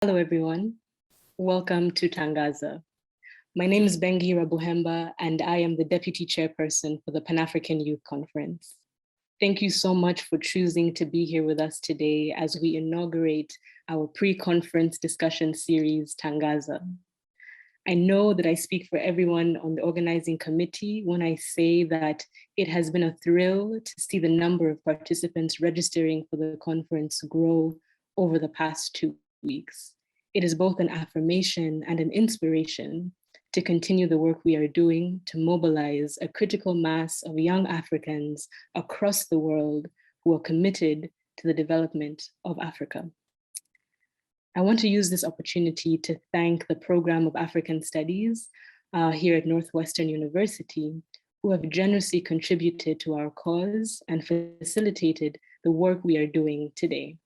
Hello, everyone. Welcome to Tangaaza. My name is Bengi Rabuhemba, and I am the Deputy Chairperson for the Pan-African Youth Conference. Thank you so much for choosing to be here with us today as we inaugurate our pre-conference discussion series, Tangaaza. I know that I speak for everyone on the organizing committee when I say that it has been a thrill to see the number of participants registering for the conference grow over the past 2 weeks. It is both an affirmation and an inspiration to continue the work we are doing to mobilize a critical mass of young Africans across the world who are committed to the development of Africa. I want to use this opportunity to thank the Program of African Studies here at Northwestern University, who have generously contributed to our cause and facilitated the work we are doing today.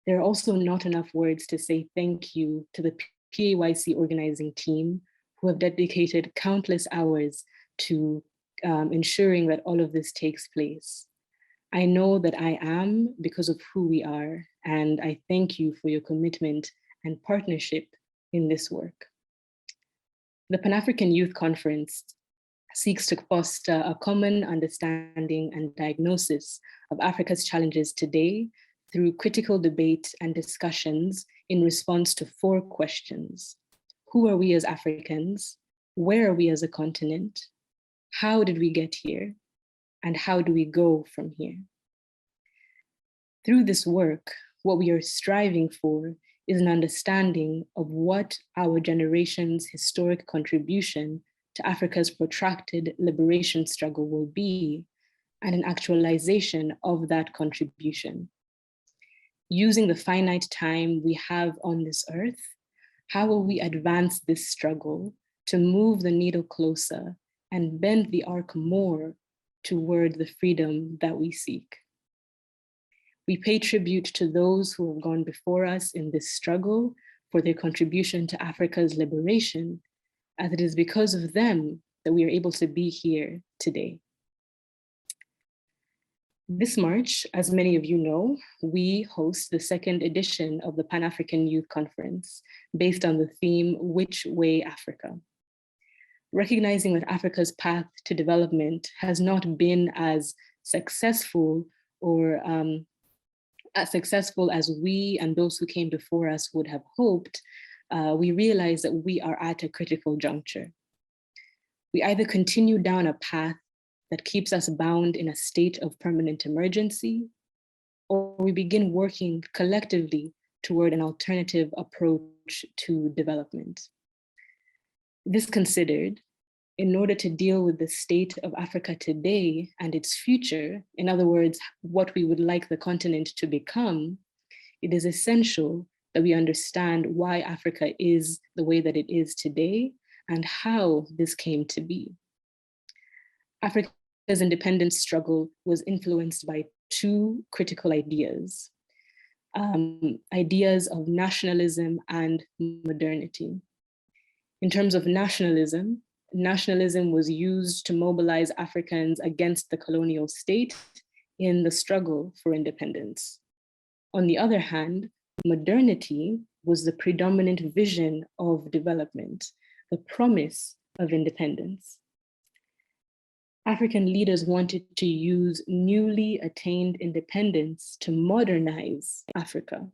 There are also not enough words to say thank you to the PAYC organizing team who have dedicated countless hours to ensuring that all of this takes place. I know that I am because of who we are, and I thank you for your commitment and partnership in this work. The Pan-African Youth Conference seeks to foster a common understanding and diagnosis of Africa's challenges today through critical debate and discussions in response to 4 questions. Who are we as Africans? Where are we as a continent? How did we get here? And how do we go from here? Through this work, what we are striving for is an understanding of what our generation's historic contribution to Africa's protracted liberation struggle will be, and an actualization of that contribution. Using the finite time we have on this earth, how will we advance this struggle to move the needle closer and bend the arc more toward the freedom that we seek? We pay tribute to those who have gone before us in this struggle for their contribution to Africa's liberation, as it is because of them that we are able to be here today. This March, as many of you know, we host the 2nd edition of the Pan-African Youth Conference based on the theme, Which Way Africa? Recognizing that Africa's path to development has not been as successful or as successful as we and those who came before us would have hoped, we realize that we are at a critical juncture. We either continue down a path that keeps us bound in a state of permanent emergency, or we begin working collectively toward an alternative approach to development. This considered, in order to deal with the state of Africa today and its future, in other words, what we would like the continent to become, it is essential that we understand why Africa is the way that it is today and how this came to be. Africa's independence struggle was influenced by 2 critical ideas, ideas of nationalism and modernity. In terms of nationalism, nationalism was used to mobilize Africans against the colonial state in the struggle for independence. On the other hand, modernity was the predominant vision of development, the promise of independence. African leaders wanted to use newly attained independence to modernize Africa.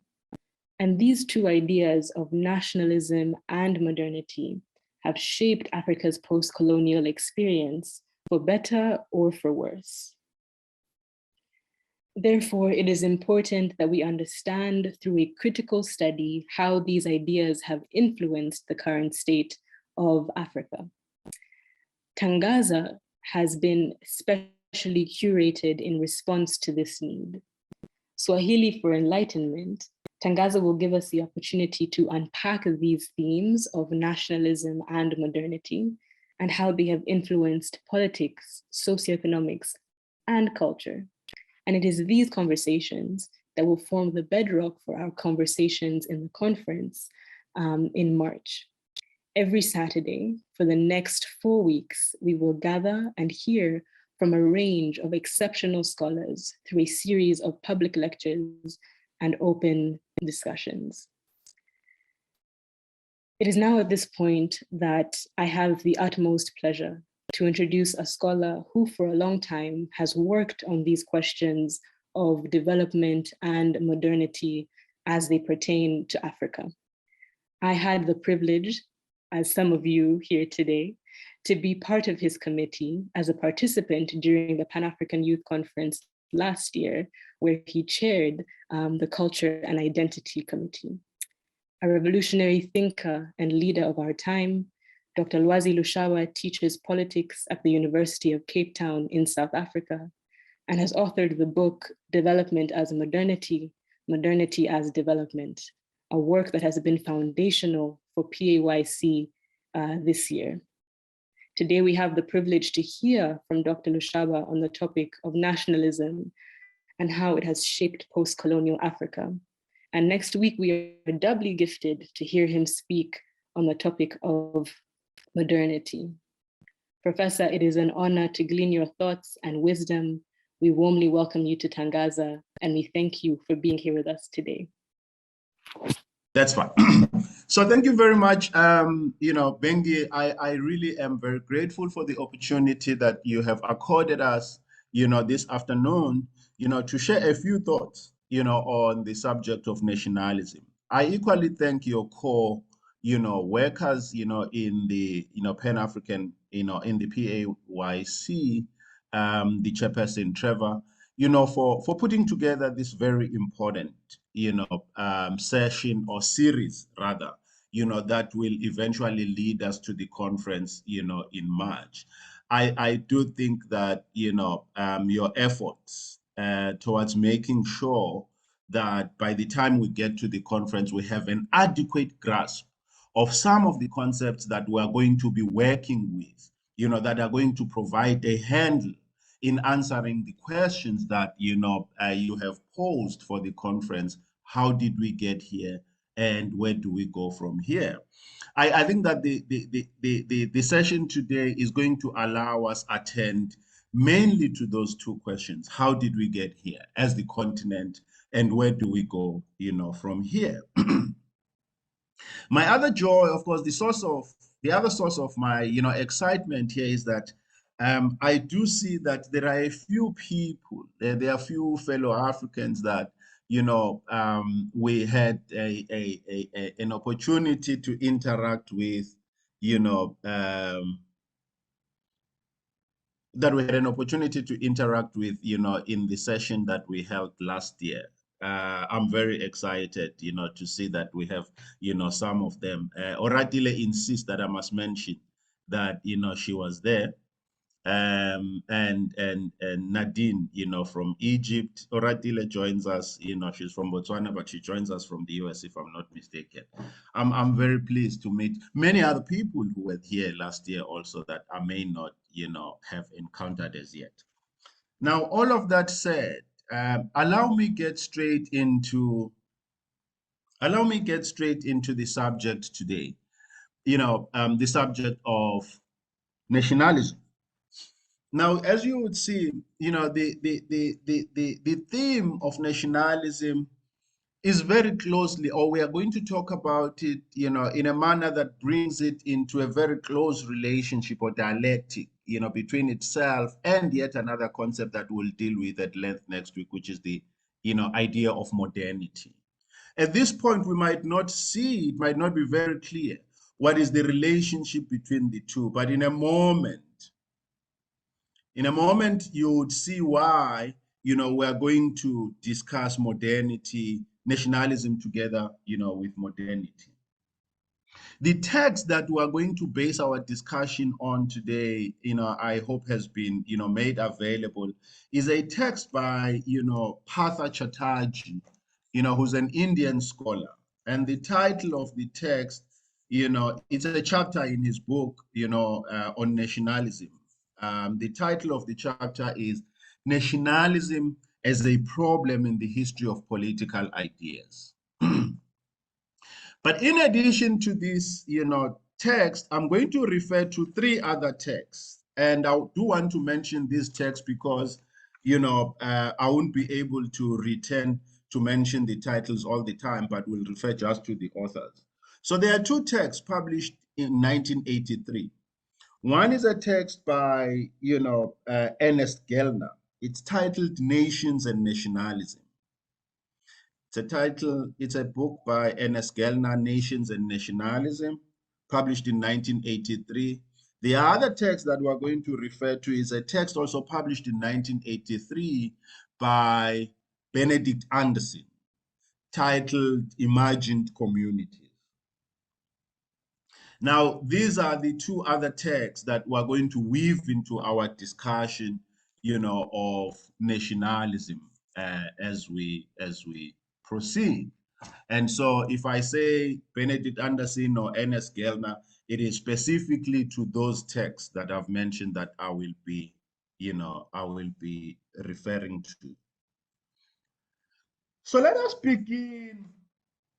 And these 2 ideas of nationalism and modernity have shaped Africa's post-colonial experience for better or for worse. Therefore, it is important that we understand through a critical study how these ideas have influenced the current state of Africa. Tangaaza has been specially curated in response to this need. Swahili for Enlightenment, Tangaaza will give us the opportunity to unpack these themes of nationalism and modernity and how they have influenced politics, socioeconomics, and culture. And it is these conversations that will form the bedrock for our conversations in the conference in March. Every Saturday for the next 4 weeks, we will gather and hear from a range of exceptional scholars through a series of public lectures and open discussions. It is now at this point that I have the utmost pleasure to introduce a scholar who for a long time has worked on these questions of development and modernity as they pertain to Africa. I had the privilege, as some of you here today, to be part of his committee as a participant during the Pan-African Youth Conference last year, where he chaired the Culture and Identity Committee. A revolutionary thinker and leader of our time, Dr. Lwazi Lushaba teaches politics at the University of Capetown in South Africa and has authored the book Development as Modernity, Modernity as Development, a work that has been foundational for PAYC this year. Today we have the privilege to hear from Dr. Lushaba on the topic of nationalism and how it has shaped post-colonial Africa. And next week, we are doubly gifted to hear him speak on the topic of modernity. Professor, it is an honor to glean your thoughts and wisdom. We warmly welcome you to Tangaaza, and we thank you for being here with us today. That's fine. So thank you very much. Bengi, I really am very grateful for the opportunity that you have accorded us, this afternoon, to share a few thoughts, on the subject of nationalism. I equally thank your core, workers, in the, Pan-African, in the PAYC, the chairperson, Trevor, for putting together this very important, session or series rather, that will eventually lead us to the conference, in March. I do think that, your efforts towards making sure that by the time we get to the conference, we have an adequate grasp of some of the concepts that we are going to be working with, that are going to provide a handle in answering the questions that you have posed for the conference. How did we get here, and where do we go from here? I think that the session today is going to allow us attend mainly to those two questions. How did we get here as the continent, and where do we go, from here? My other joy, of course, the other source of my, excitement here is that I do see that there are a few people, there are a few fellow Africans that, we had an opportunity to interact with, that we had an opportunity to interact with, in the session that we held last year. I'm very excited, to see that we have, some of them. Oratile insists that I must mention that, she was there. And Nadine, from Egypt. Oratile joins us, she's from Botswana, but she joins us from the US, if I'm not mistaken. I'm very pleased to meet many other people who were here last year also that I may not, have encountered as yet. Now, all of that said, allow me get straight into the subject today. The subject of nationalism. Now, as you would see, the theme of nationalism is very closely, or we are going to talk about it, in a manner that brings it into a very close relationship or dialectic, between itself and yet another concept that we'll deal with at length next week, which is the, idea of modernity. At this point, we might not see, it might not be very clear what is the relationship between the two, but in a moment, you would see why, we're going to discuss modernity, nationalism together, with modernity. The text that we are going to base our discussion on today, I hope has been, made available, is a text by, Partha Chatterjee, who's an Indian scholar. And the title of the text, it's a chapter in his book, on nationalism. The title of the chapter is Nationalism as a Problem in the History of Political Ideas. But in addition to this, text, I'm going to refer to three other texts. And I do want to mention this text because, I won't be able to return to mention the titles all the time, but we'll refer just to the authors. So there are two texts published in 1983. One is a text by, Ernest Gellner. It's titled Nations and Nationalism. It's a book by Ernest Gellner, Nations and Nationalism, published in 1983. The other text that we're going to refer to is a text also published in 1983 by Benedict Anderson, titled Imagined Communities. Now, these are the two other texts that we're going to weave into our discussion, of nationalism as we proceed. And so if I say Benedict Anderson or Ernest Gellner, it is specifically to those texts that I've mentioned that I will be referring to. So let us begin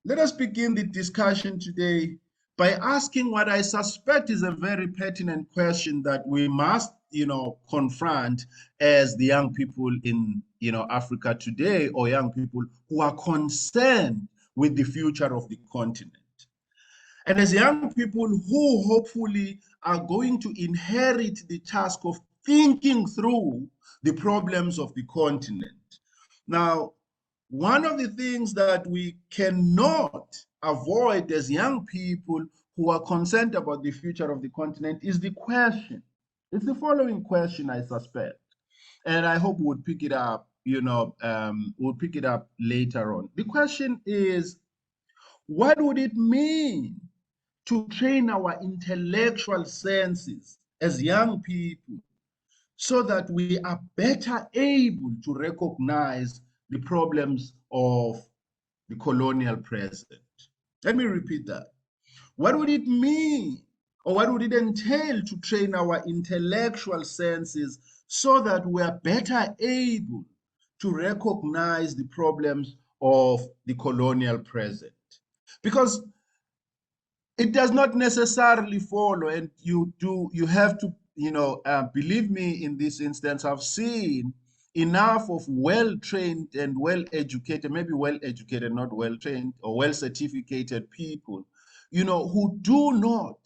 the discussion today by asking what I suspect is a very pertinent question that we must, confront as the young people in, Africa today, or young people who are concerned with the future of the continent. And as young people who hopefully are going to inherit the task of thinking through the problems of the continent. Now, one of the things that we cannot avoid as young people who are concerned about the future of the continent is the question. It's the following question, I suspect, and I hope we'll pick it up, we'll pick it up later on. The question is, what would it mean to train our intellectual senses as young people so that we are better able to recognize the problems of the colonial present? Let me repeat that. What would it mean, or what would it entail to train our intellectual senses so that we are better able to recognize the problems of the colonial present? Because it does not necessarily follow, and you have to, believe me in this instance, I've seen enough of well-trained and well-educated, maybe well-educated, not well-trained, or well-certificated people, who do not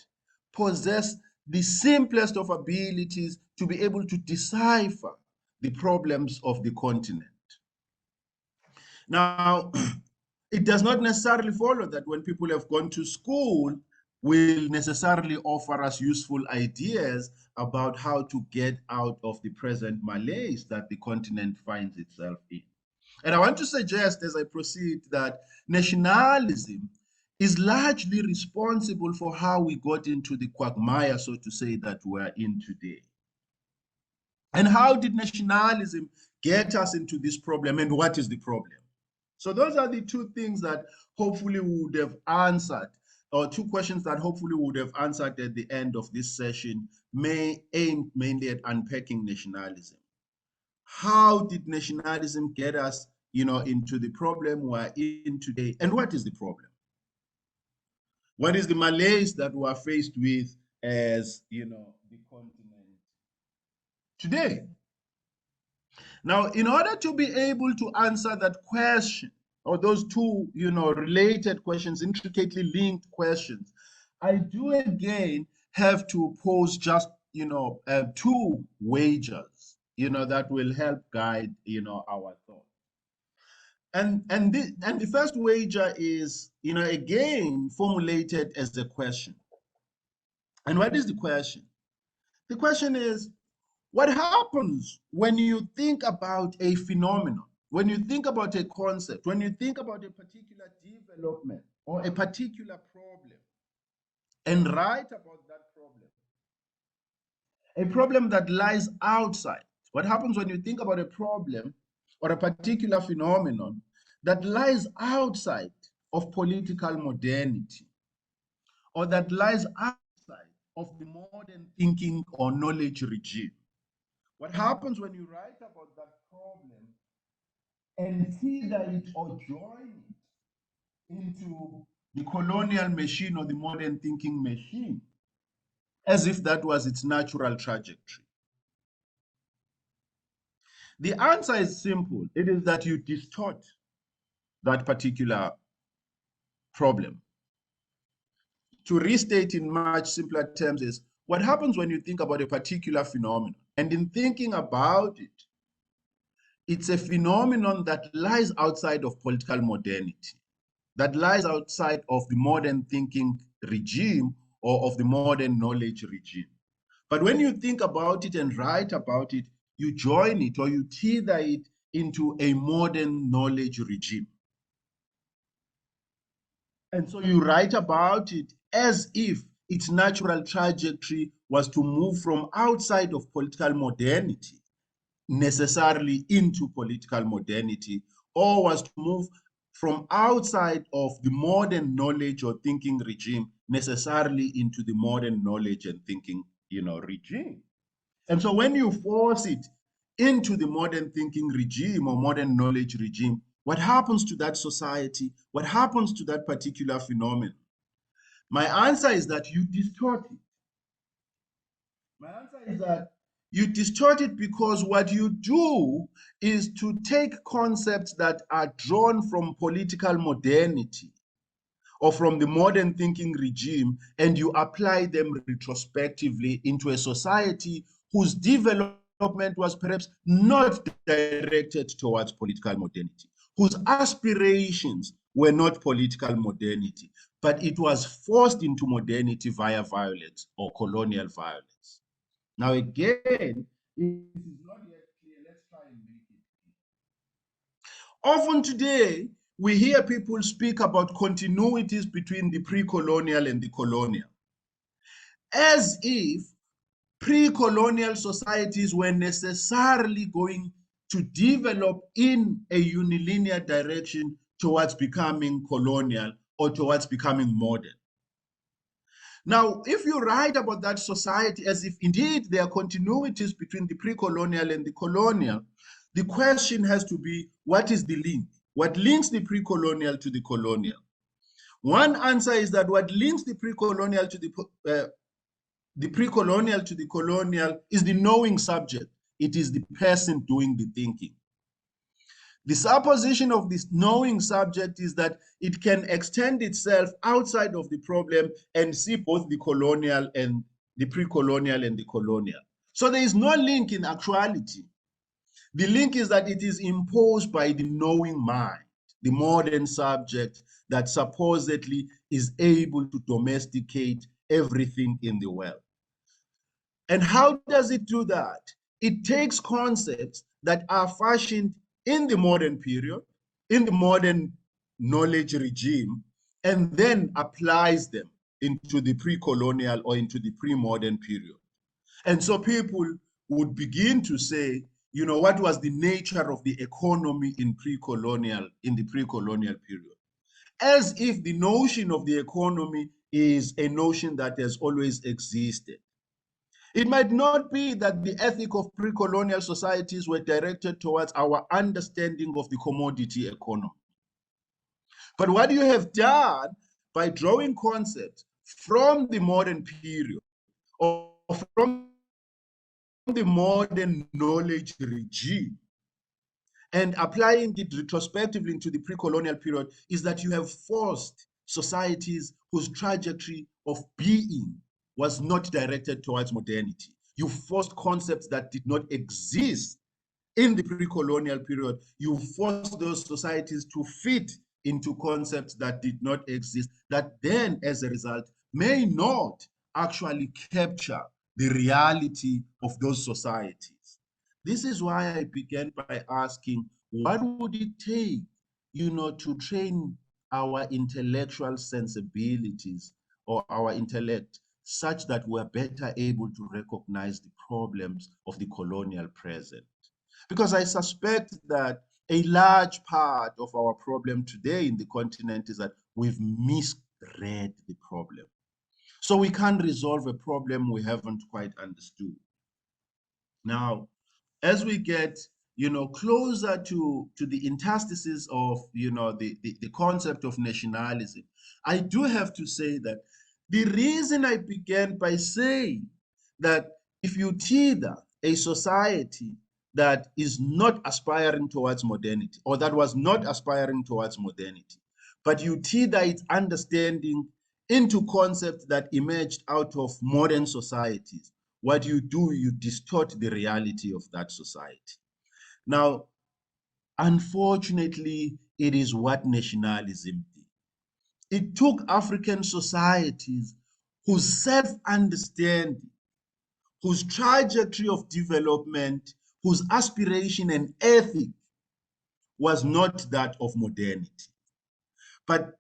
possess the simplest of abilities to be able to decipher the problems of the continent. Now, it does not necessarily follow that when people have gone to school will necessarily offer us useful ideas about how to get out of the present malaise that the continent finds itself in. And I want to suggest as I proceed that nationalism is largely responsible for how we got into the quagmire, so to say, that we're in today. And how did nationalism get us into this problem, and what is the problem? So those are the two things that hopefully we would have answered, or two questions that hopefully we would have answered at the end of this session, may aim mainly at unpacking nationalism. How did nationalism get us, into the problem we're in today, and what is the problem? What is the malaise that we are faced with as, the continent today? Now, in order to be able to answer that question, or those two, related questions, intricately linked questions, I do again have to pose just, two wagers, that will help guide, our thought. And the first wager is, again, formulated as a question. And what is the question? The question is, what happens when you think about a phenomenon, when you think about a concept, when you think about a particular development or a particular problem, and write about that problem, a problem that lies outside? What happens when you think about a problem or a particular phenomenon that lies outside of political modernity, or that lies outside of the modern thinking or knowledge regime? What happens when you write about that problem and feeder it or join it into the colonial machine or the modern thinking machine, as if that was its natural trajectory? The answer is simple. It is that you distort that particular problem. to restate in much simpler terms is what happens when you think about a particular phenomenon. And in thinking about it, it's a phenomenon that lies outside of political modernity, that lies outside of the modern thinking regime or of the modern knowledge regime. But when you think about it and write about it, you join it or you tether it into a modern knowledge regime. And so you write about it as if its natural trajectory was to move from outside of political modernity necessarily into political modernity, or was to move from outside of the modern knowledge or thinking regime necessarily into the modern knowledge and thinking, regime. And so when you force it into the modern thinking regime or modern knowledge regime, what happens to that society? What happens to that particular phenomenon? My answer is that you distort it. My answer is that you distort it because what you do is to take concepts that are drawn from political modernity or from the modern thinking regime, and you apply them retrospectively into a society whose development was perhaps not directed towards political modernity, whose aspirations were not political modernity, but it was forced into modernity via violence or colonial violence. Now, again, it is not yet clear. Let's try and make it clear. Often today, we hear people speak about continuities between the pre-colonial and the colonial, as if pre-colonial societies were necessarily going to develop in a unilinear direction towards becoming colonial or towards becoming modern. Now, if you write about that society as if indeed there are continuities between the pre-colonial and the colonial, the question has to be, what is the link? What links the pre-colonial to the colonial? One answer is that what links the pre-colonial to the pre-colonial to the colonial is the knowing subject. It is the person doing the thinking. The supposition of this knowing subject is that it can extend itself outside of the problem and see both the colonial and the pre-colonial and the colonial. So there is no link in actuality. The link is that it is imposed by the knowing mind, the modern subject that supposedly is able to domesticate everything in the world. And how does it do that? It takes concepts that are fashioned in the modern period, in the modern knowledge regime, and then applies them into the pre-colonial or into the pre-modern period. And so people would begin to say, what was the nature of the economy in the pre-colonial period? As if the notion of the economy is a notion that has always existed. It might not be that the ethic of pre-colonial societies were directed towards our understanding of the commodity economy. But what you have done by drawing concepts from the modern period or from the modern knowledge regime and applying it retrospectively into the pre-colonial period is that you have forced societies whose trajectory of being was not directed towards modernity. You forced concepts that did not exist in the pre-colonial period. You forced those societies to fit into concepts that did not exist, that then, as a result, may not actually capture the reality of those societies. This is why I began by asking, what would it take, to train our intellectual sensibilities or our intellect such that we're better able to recognize the problems of the colonial present? Because I suspect that a large part of our problem today in the continent is that we've misread the problem. So we can't resolve a problem we haven't quite understood. Now, as we get closer to the interstices of the concept of nationalism, I do have to say that the reason I began by saying that if you tether a society that is not aspiring towards modernity, or that was not aspiring towards modernity, but you tether its understanding into concepts that emerged out of modern societies, what you do, you distort the reality of that society. Now, unfortunately, it is what nationalism did. It took African societies whose self-understanding, whose trajectory of development, whose aspiration and ethic was not that of modernity, but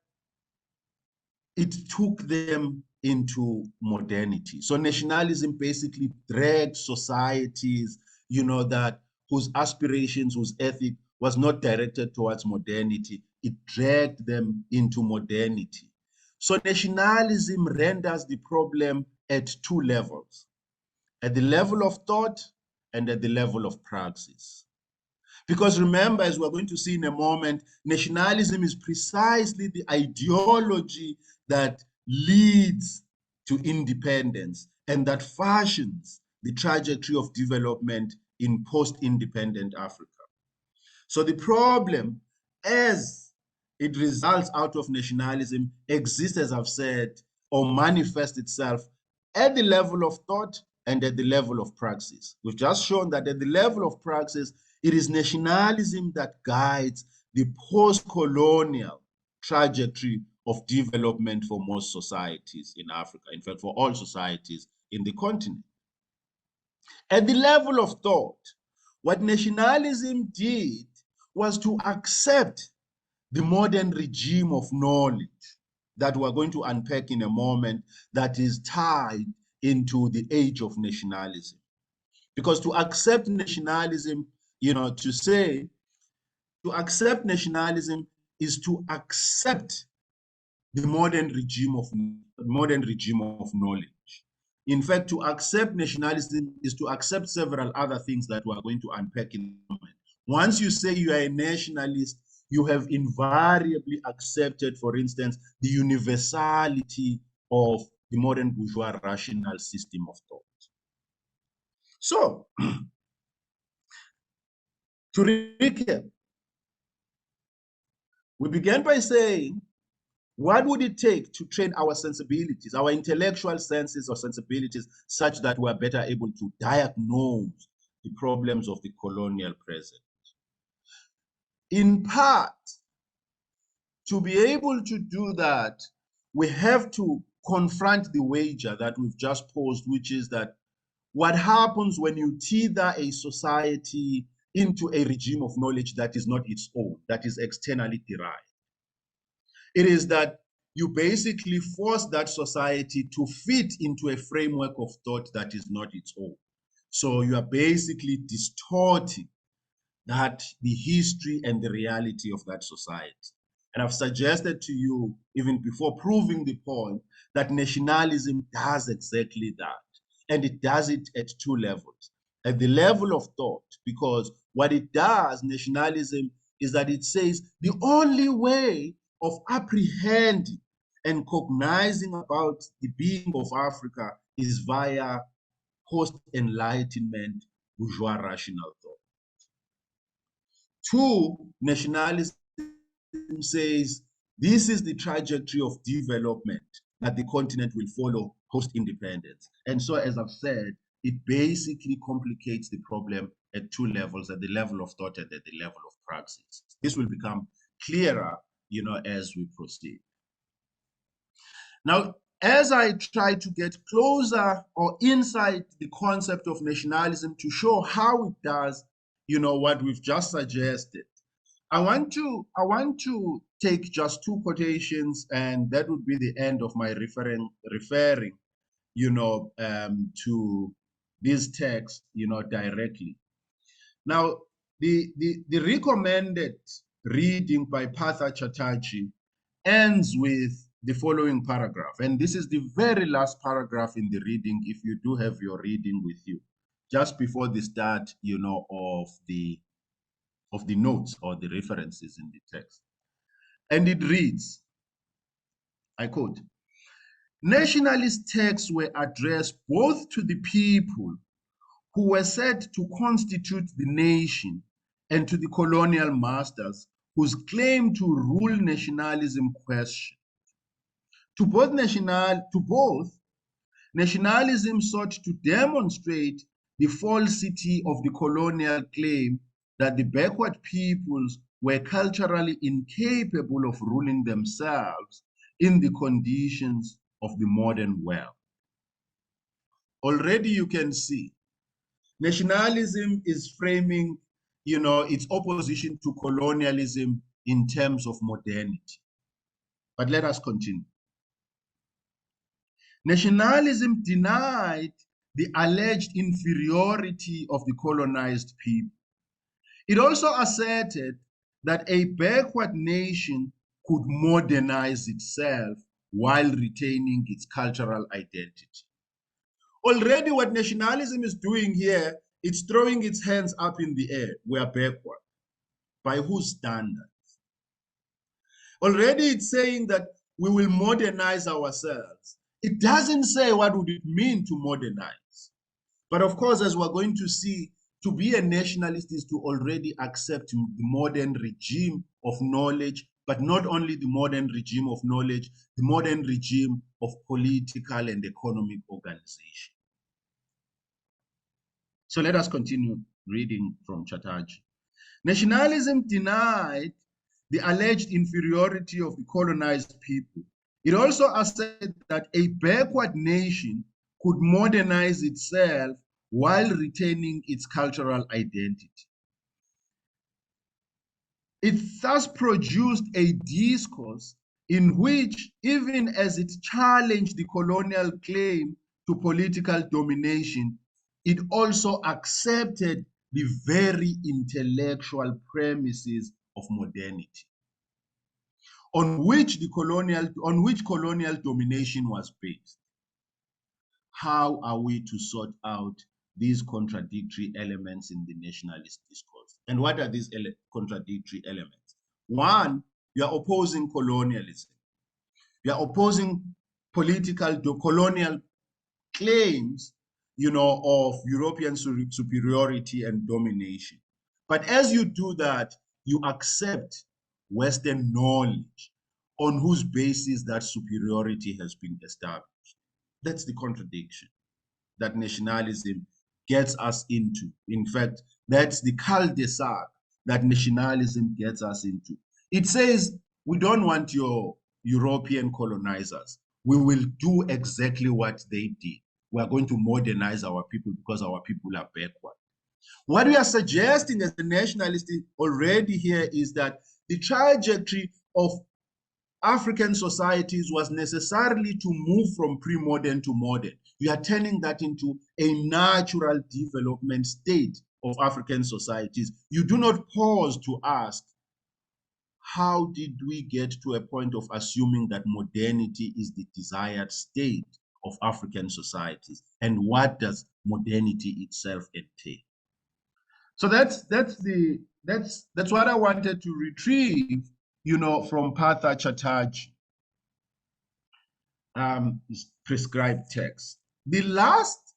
it took them into modernity. So nationalism basically dragged societies, that whose aspirations, whose ethic was not directed towards modernity, it dragged them into modernity. So nationalism renders the problem at two levels, at the level of thought and at the level of praxis. Because remember, as we're going to see in a moment, nationalism is precisely the ideology that leads to independence and that fashions the trajectory of development in post-independent Africa. So the problem, as it results out of nationalism, exists, as I've said, or manifests itself at the level of thought and at the level of praxis. We've just shown that at the level of praxis, it is nationalism that guides the post-colonial trajectory of development for most societies in Africa, in fact, for all societies in the continent. At the level of thought, what nationalism did was to accept the modern regime of knowledge that we're going to unpack in a moment that is tied into the age of nationalism. Because to accept nationalism, to accept nationalism is to accept the modern regime of knowledge. In fact, to accept nationalism is to accept several other things that we're going to unpack in a moment. Once you say you are a nationalist, you have invariably accepted, for instance, the universality of the modern bourgeois rational system of thought. So, to recap, we began by saying, what would it take to train our sensibilities, our intellectual senses or sensibilities, such that we are better able to diagnose the problems of the colonial present? In part, to be able to do that, we have to confront the wager that we've just posed, which is that what happens when you tether a society into a regime of knowledge that is not its own, that is externally derived? It is that you basically force that society to fit into a framework of thought that is not its own. So you are basically distorting the history and the reality of that society. And I've suggested to you, even before proving the point, that nationalism does exactly that. And it does it at two levels. At the level of thought, because what it does, nationalism, is that it says the only way of apprehending and cognizing about the being of Africa is via post-Enlightenment bourgeois rational thought. Two, nationalism says this is the trajectory of development that the continent will follow post-independence. And so, as I've said, it basically complicates the problem at two levels, at the level of thought and at the level of praxis. This will become clearer, as we proceed. Now, as I try to get closer or inside the concept of nationalism to show how it does, what we've just suggested, I want to take just two quotations, and that would be the end of my referring, to these texts, directly. Now, the recommended reading by Partha Chatterjee ends with the following paragraph, and this is the very last paragraph in the reading, if you do have your reading with you, just before the start, of the notes or the references in the text. And it reads, I quote, "Nationalist texts were addressed both to the people who were said to constitute the nation and to the colonial masters whose claim to rule nationalism questioned. To both, nationalism sought to demonstrate the falsity of the colonial claim that the backward peoples were culturally incapable of ruling themselves in the conditions of the modern world. Already you can see nationalism is framing, its opposition to colonialism in terms of modernity. But let us continue. Nationalism denied the alleged inferiority of the colonized people. It also asserted that a backward nation could modernize itself while retaining its cultural identity. Already what nationalism is doing here, it's throwing its hands up in the air. We are backward. By whose standards? Already it's saying that we will modernize ourselves. It doesn't say what would it mean to modernize. But of course, as we're going to see, to be a nationalist is to already accept the modern regime of knowledge, but not only the modern regime of knowledge, the modern regime of political and economic organization. So let us continue reading from Chatterjee. Nationalism denied the alleged inferiority of the colonized people. It also asserted that a backward nation could modernize itself while retaining its cultural identity. It thus produced a discourse in which, even as it challenged the colonial claim to political domination, it also accepted the very intellectual premises of modernity, on which colonial domination was based. How are we to sort out these contradictory elements in the nationalist discourse? And what are these contradictory elements? One, you are opposing colonialism. You are opposing colonial claims, of European superiority and domination. But as you do that, you accept Western knowledge on whose basis that superiority has been established. That's the contradiction that nationalism gets us into. In fact, that's the cul-de-sac that nationalism gets us into. It says, we don't want your European colonizers. We will do exactly what they did. We are going to modernize our people because our people are backward. What we are suggesting as the nationalists already here is that the trajectory of African societies was necessarily to move from pre-modern to modern. You are turning that into a natural development state of African societies. You do not pause to ask, how did we get to a point of assuming that modernity is the desired state of African societies? And what does modernity itself entail? So that's what I wanted to retrieve, from Partha Chatterjee, prescribed text. The last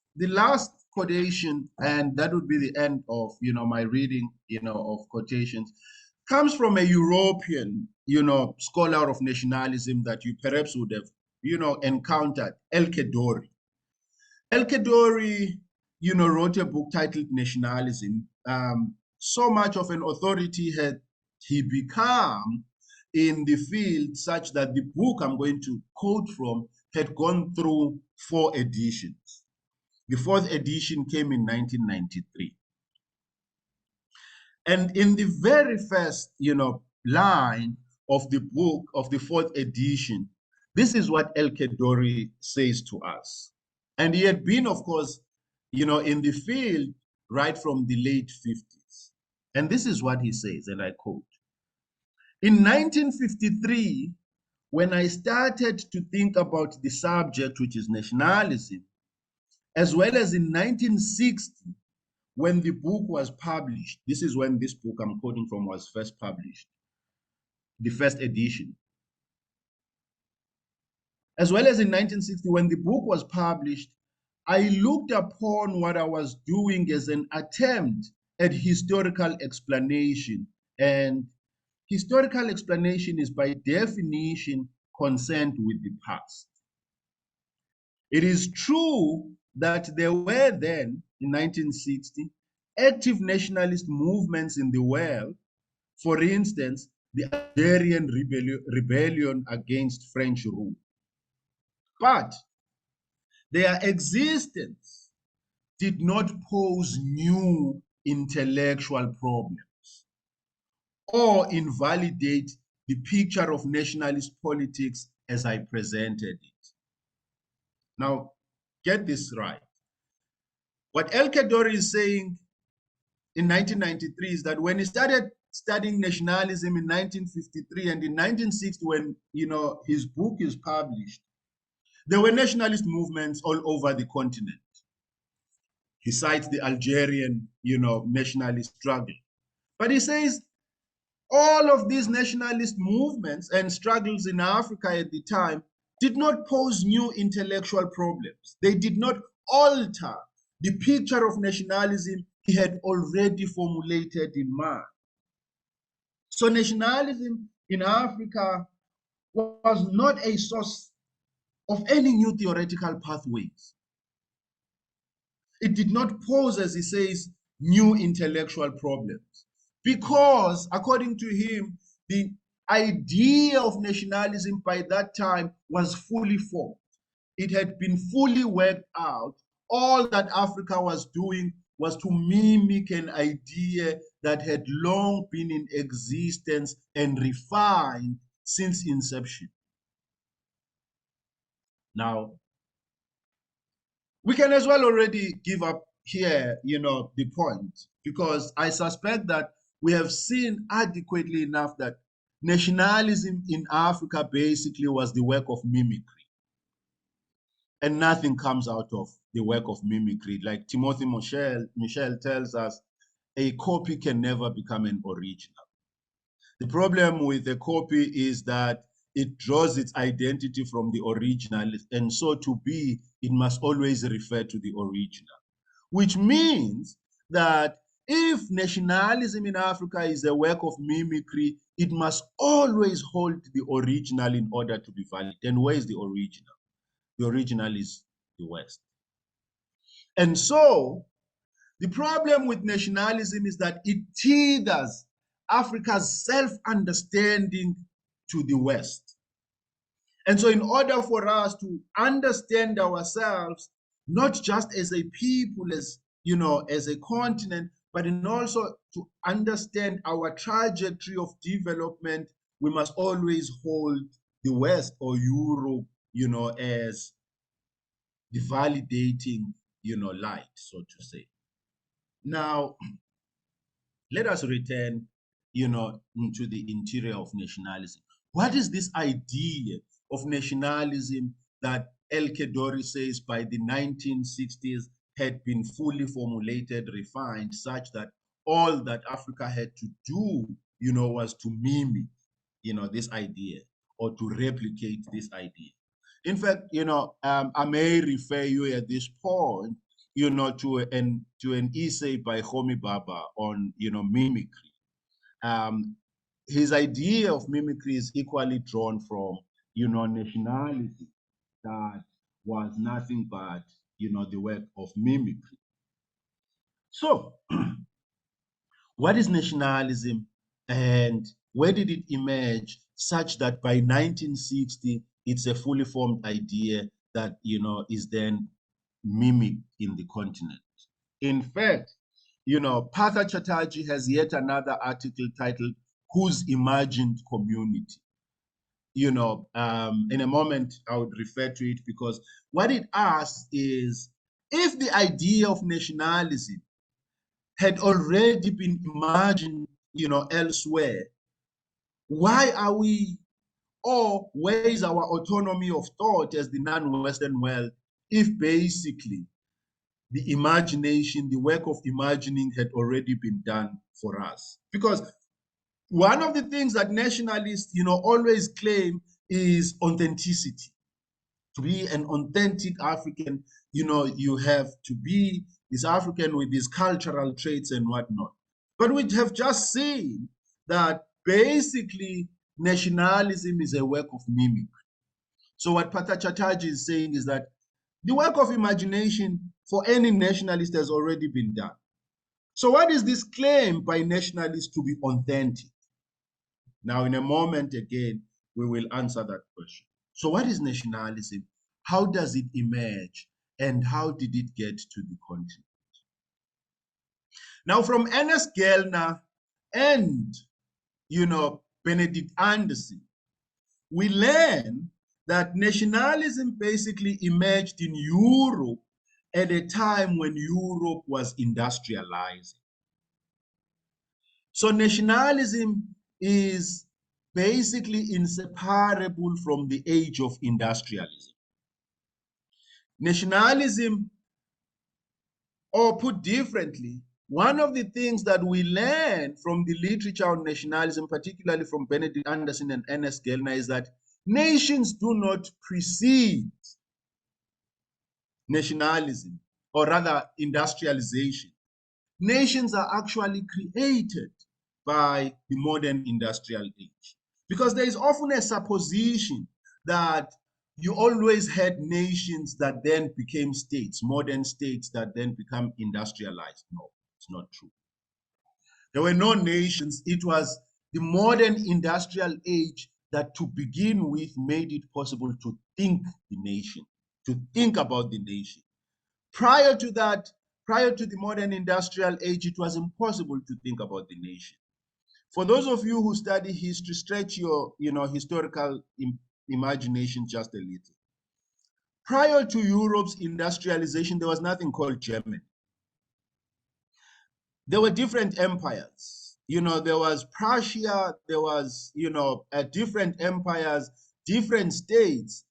quotation, and that would be the end of my reading, of quotations, comes from a European, scholar of nationalism that you perhaps would have, encountered, El-Kedori. El-Kedori, wrote a book titled Nationalism. So much of an authority had he become in the field such that the book I'm going to quote from had gone through 4 editions. The 4th edition came in 1993. And in the very first, line of the book of the 4th edition, this is what El-Kedori says to us. And he had been, of course, in the field right from the late 50s. And this is what he says, and I quote, "In 1953, when I started to think about the subject, which is nationalism, as well as in 1960, when the book was published," this is when this book I'm quoting from was first published, the first edition. As well as in 1960, when the book was published, I looked upon what I was doing as an attempt at historical explanation. And historical explanation is by definition concerned with the past. It is true that there were then, in 1960, active nationalist movements in the world. For instance, the Algerian rebellion against French rule. But their existence did not pose new intellectual problems or invalidate the picture of nationalist politics as I presented it. Now, get this right. What El Kaddouri is saying in 1993 is that when he started studying nationalism in 1953 and in 1960, when his book is published, there were nationalist movements all over the continent. He cites the Algerian, nationalist struggle. But he says all of these nationalist movements and struggles in Africa at the time did not pose new intellectual problems. They did not alter the picture of nationalism he had already formulated in mind. So nationalism in Africa was not a source of any new theoretical pathways. It did not pose, as he says, new intellectual problems. Because, according to him, the idea of nationalism by that time was fully formed. It had been fully worked out. All that Africa was doing was to mimic an idea that had long been in existence and refined since inception. Now, we can as well already give up here, the point, because I suspect that we have seen adequately enough that nationalism in Africa basically was the work of mimicry. And nothing comes out of the work of mimicry. Like Timothy Michel tells us, a copy can never become an original. The problem with a copy is that it draws its identity from the original, and so to be, it must always refer to the original, which means that if nationalism in Africa is a work of mimicry, it must always hold the original in order to be valid. And where is the original? The original is the West. And so the problem with nationalism is that it tethers Africa's self-understanding to the West. And so in order for us to understand ourselves, not just as a people, as a continent, but in also to understand our trajectory of development, we must always hold the West or Europe, as the validating, light, so to say. Now, let us return, into the interior of nationalism. What is this idea of nationalism that El Kaddouri says by the 1960s had been fully formulated, refined, such that all that Africa had to do, was to mimic, this idea or to replicate this idea? In fact, I may refer you at this point, to an essay by Homi Baba on, mimicry. His idea of mimicry is equally drawn from, nationality that was nothing but, the work of mimicry. So, what is nationalism and where did it emerge such that by 1960, it's a fully formed idea that, is then mimicked in the continent? In fact, Partha Chatterjee has yet another article titled, Whose Imagined Community? In a moment, I would refer to it because what it asks is, if the idea of nationalism had already been imagined, elsewhere, why are we, or where is our autonomy of thought as the non-Western world, if basically the imagination, the work of imagining had already been done for us? Because one of the things that nationalists, always claim is authenticity. To be an authentic African, you have to be this African with these cultural traits and whatnot. But we have just seen that basically nationalism is a work of mimicry. So what Patachataji is saying is that the work of imagination for any nationalist has already been done. So what is this claim by nationalists to be authentic? Now, in a moment, again, we will answer that question. So what is nationalism? How does it emerge? And how did it get to the continent? Now, from Ernest Gellner and, Benedict Anderson, we learn that nationalism basically emerged in Europe at a time when Europe was industrializing. So nationalism is basically inseparable from the age of industrialism. Nationalism, or put differently, one of the things that we learn from the literature on nationalism, particularly from Benedict Anderson and Ernest Gellner, is that nations do not precede nationalism, or rather industrialization. Nations are actually created by the modern industrial age, because there is often a supposition that you always had nations that then became states, modern states that then become industrialized. No, it's not true. There were no nations. It was the modern industrial age that, to begin with, made it possible to think the nation, to think about the nation. Prior to that, prior to the modern industrial age, it was impossible to think about the nation. For those of you who study history, stretch your historical imagination just a little. Prior to Europe's industrialization, there was nothing called Germany. There were different empires. There was Prussia, there was, different empires, different states,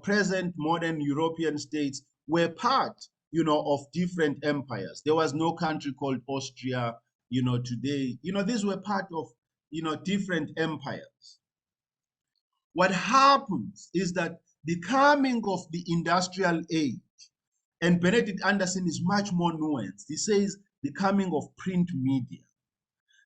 present modern European states were part, of different empires. There was no country called Austria, today. These were part of, different empires. What happens is that the coming of the industrial age, and Benedict Anderson is much more nuanced. He says the coming of print media,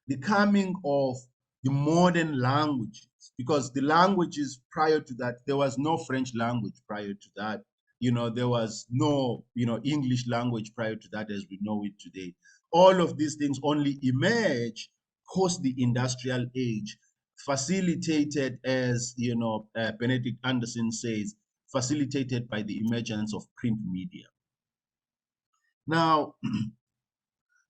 the coming of the modern languages, because the languages prior to that, there was no French language prior to that. There was no, English language prior to that as we know it today. All of these things only emerge post the industrial age, facilitated, as Benedict Anderson says, facilitated by the emergence of print media. Now,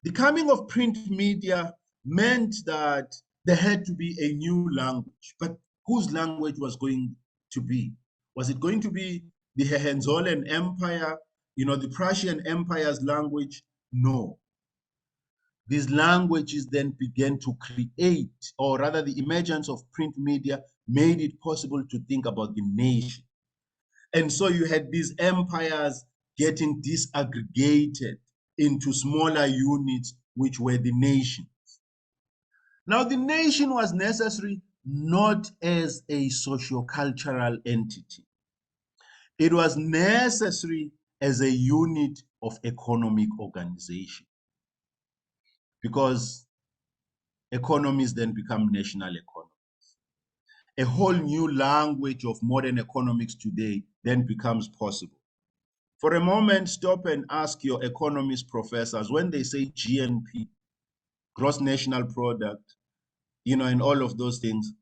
the coming of print media meant that there had to be a new language, but whose language was going to be? Was it going to be the Hohenzollern Empire, the Prussian Empire's language? No. These languages then began to create, or rather the emergence of print media made it possible to think about the nation. And so you had these empires getting disaggregated into smaller units, which were the nations. Now, the nation was necessary not as a socio-cultural entity. It was necessary as a unit of economic organization, because economies then become national economies. A whole new language of modern economics today then becomes possible. For a moment, stop and ask your economist professors, when they say GNP, gross national product, and all of those things,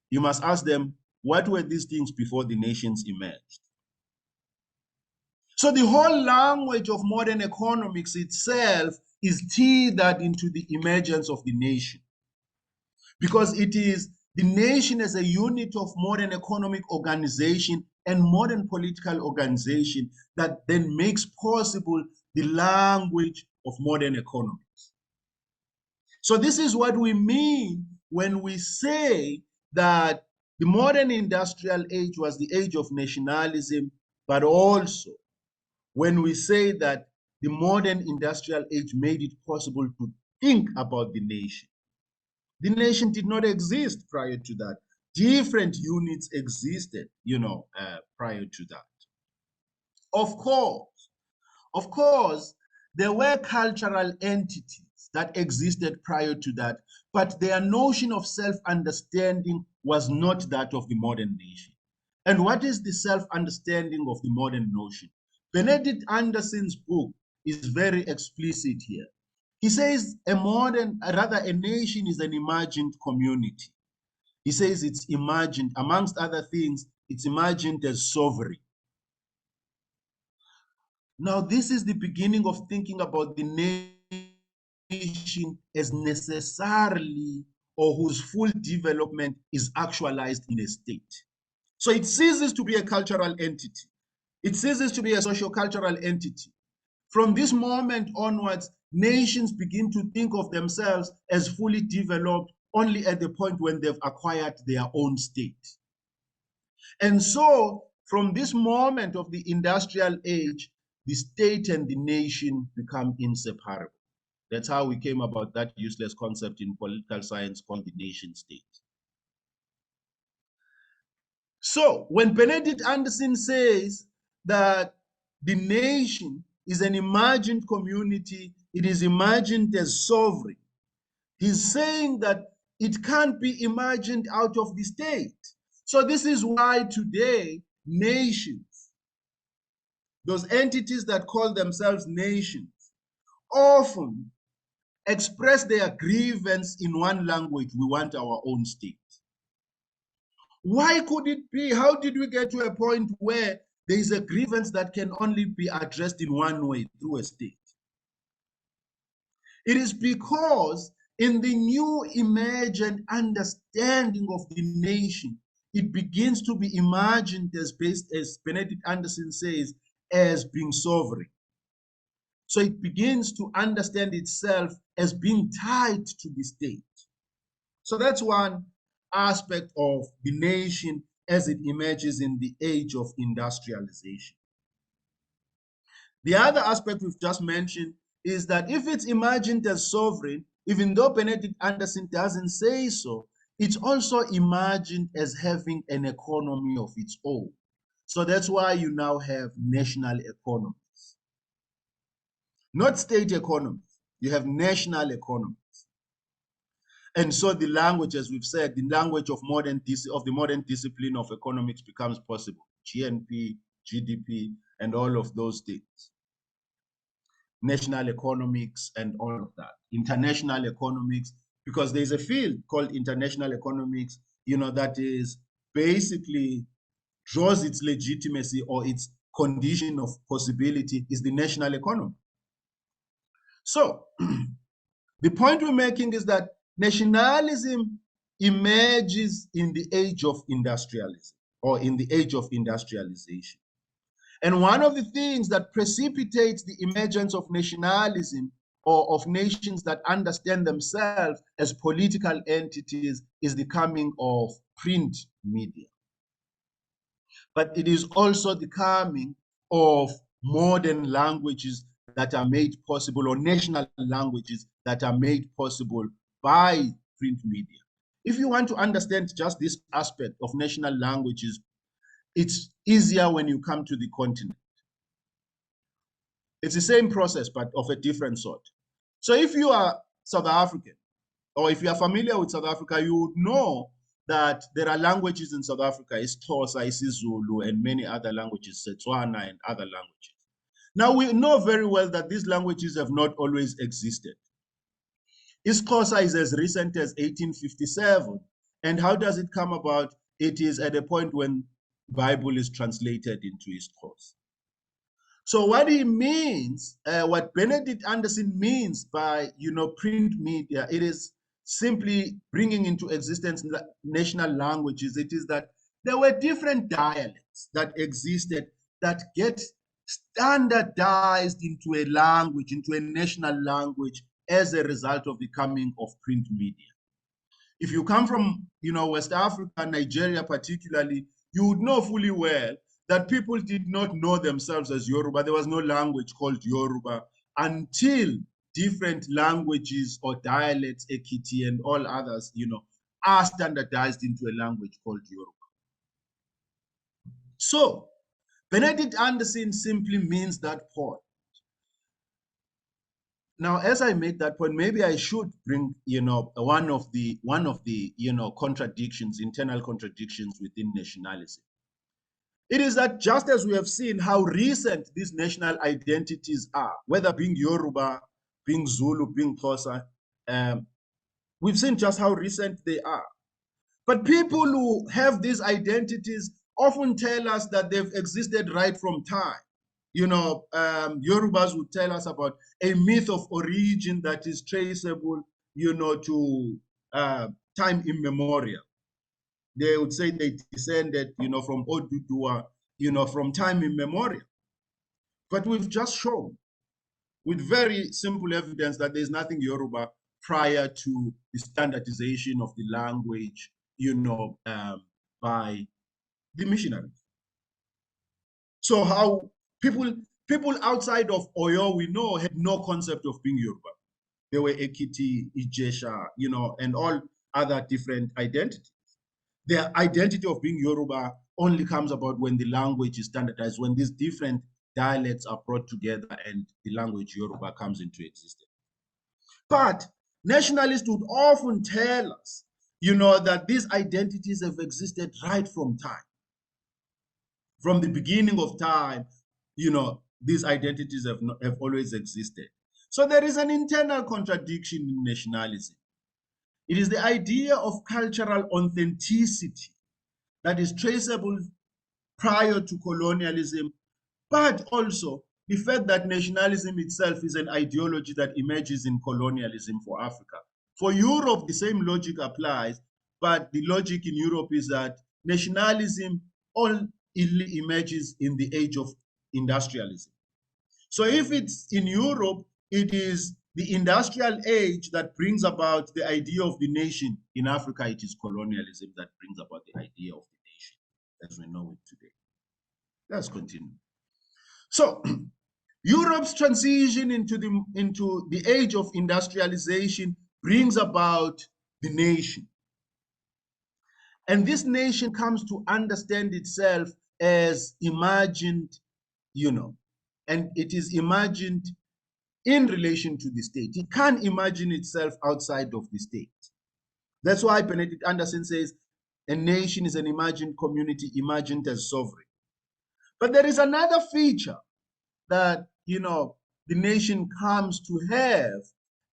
you must ask them, what were these things before the nations emerged? So the whole language of modern economics itself is tethered into the emergence of the nation, because it is the nation as a unit of modern economic organization and modern political organization that then makes possible the language of modern economics. So this is what we mean when we say that the modern industrial age was the age of nationalism, but also when we say that the modern industrial age made it possible to think about the nation. The nation did not exist prior to that. Different units existed, prior to that. Of course, there were cultural entities that existed prior to that, but their notion of self-understanding was not that of the modern nation. And what is the self-understanding of the modern notion? Benedict Anderson's book is very explicit here. He says a nation is an imagined community. He says it's imagined, amongst other things, it's imagined as sovereign. Now, this is the beginning of thinking about the nation as necessarily, or whose full development is actualized in a state. So it ceases to be a cultural entity. It ceases to be a socio-cultural entity. From this moment onwards, nations begin to think of themselves as fully developed only at the point when they've acquired their own state. And so, from this moment of the industrial age, the state and the nation become inseparable. That's how we came about that useless concept in political science called the nation state. So when Benedict Anderson says that the nation is an imagined community, it is imagined as sovereign, he's saying that it can't be imagined out of the state. So this is why today nations, those entities that call themselves nations, often express their grievance in one language: we want our own state. Why could it be? How did we get to a point where there is a grievance that can only be addressed in one way, through a state? It is because in the new emergent understanding of the nation, it begins to be imagined as based, as Benedict Anderson says, as being sovereign. So it begins to understand itself as being tied to the state. So that's one aspect of the nation as it emerges in the age of industrialization. The other aspect we've just mentioned is that if it's imagined as sovereign, even though Benedict Anderson doesn't say so, it's also imagined as having an economy of its own. So that's why you now have national economies. Not state economies, you have national economies. And so the language, as we've said, the language of the modern discipline of economics becomes possible. GNP, GDP, and all of those things. National economics and all of that. International economics, because there's a field called international economics, that is basically draws its legitimacy or its condition of possibility is the national economy. So the point we're making is that nationalism emerges in the age of industrialism, or in the age of industrialization. And one of the things that precipitates the emergence of nationalism, or of nations that understand themselves as political entities, is the coming of print media. But it is also the coming of modern languages that are made possible, or national languages that are made possible by print media. If you want to understand just this aspect of national languages, it's easier when you come to the continent. It's the same process, but of a different sort. So if you are South African, or if you are familiar with South Africa, you would know that there are languages in South Africa, isiXhosa, isiZulu, and many other languages, Setswana and other languages. Now we know very well that these languages have not always existed. isiXhosa is as recent as 1857. And how does it come about? It is at a point when the Bible is translated into isiXhosa. So what he means, what Benedict Anderson means by, print media, it is simply bringing into existence national languages. It is that there were different dialects that existed that get standardized into a language, into a national language, as a result of the coming of print media. If you come from, West Africa, Nigeria particularly, you would know fully well that people did not know themselves as Yoruba. There was no language called Yoruba until different languages or dialects, Ekiti and all others, are standardized into a language called Yoruba. So Benedict Anderson simply means that point. Now, as I make that point, maybe I should bring, one of the contradictions, internal contradictions within nationalism. It is that just as we have seen how recent these national identities are, whether being Yoruba, being Zulu, being Xhosa, we've seen just how recent they are. But people who have these identities often tell us that they've existed right from time. Yorubas would tell us about a myth of origin that is traceable, to time immemorial. They would say they descended, from Oduduwa, from time immemorial. But we've just shown with very simple evidence that there's nothing Yoruba prior to the standardization of the language, by the missionaries. So how people outside of Oyo, we know, had no concept of being Yoruba. They were Ekiti, Ijesha, and all other different identities. Their identity of being Yoruba only comes about when the language is standardized, when these different dialects are brought together and the language Yoruba comes into existence. But nationalists would often tell us, that these identities have existed right from time. From the beginning of time, these identities have always existed. So there is an internal contradiction in nationalism. It is the idea of cultural authenticity that is traceable prior to colonialism, but also the fact that nationalism itself is an ideology that emerges in colonialism for Africa. For Europe, the same logic applies, but the logic in Europe is that nationalism only emerges in the age of industrialism. So if it's in Europe, it is the industrial age that brings about the idea of the nation. In Africa, it is colonialism that brings about the idea of the nation as we know it today. Let's continue. So Europe's transition into the age of industrialization brings about the nation. And this nation comes to understand itself as imagined, and it is imagined in relation to the state. It can't imagine itself outside of the state. That's why Benedict Anderson says a nation is an imagined community, imagined as sovereign. But there is another feature that, the nation comes to have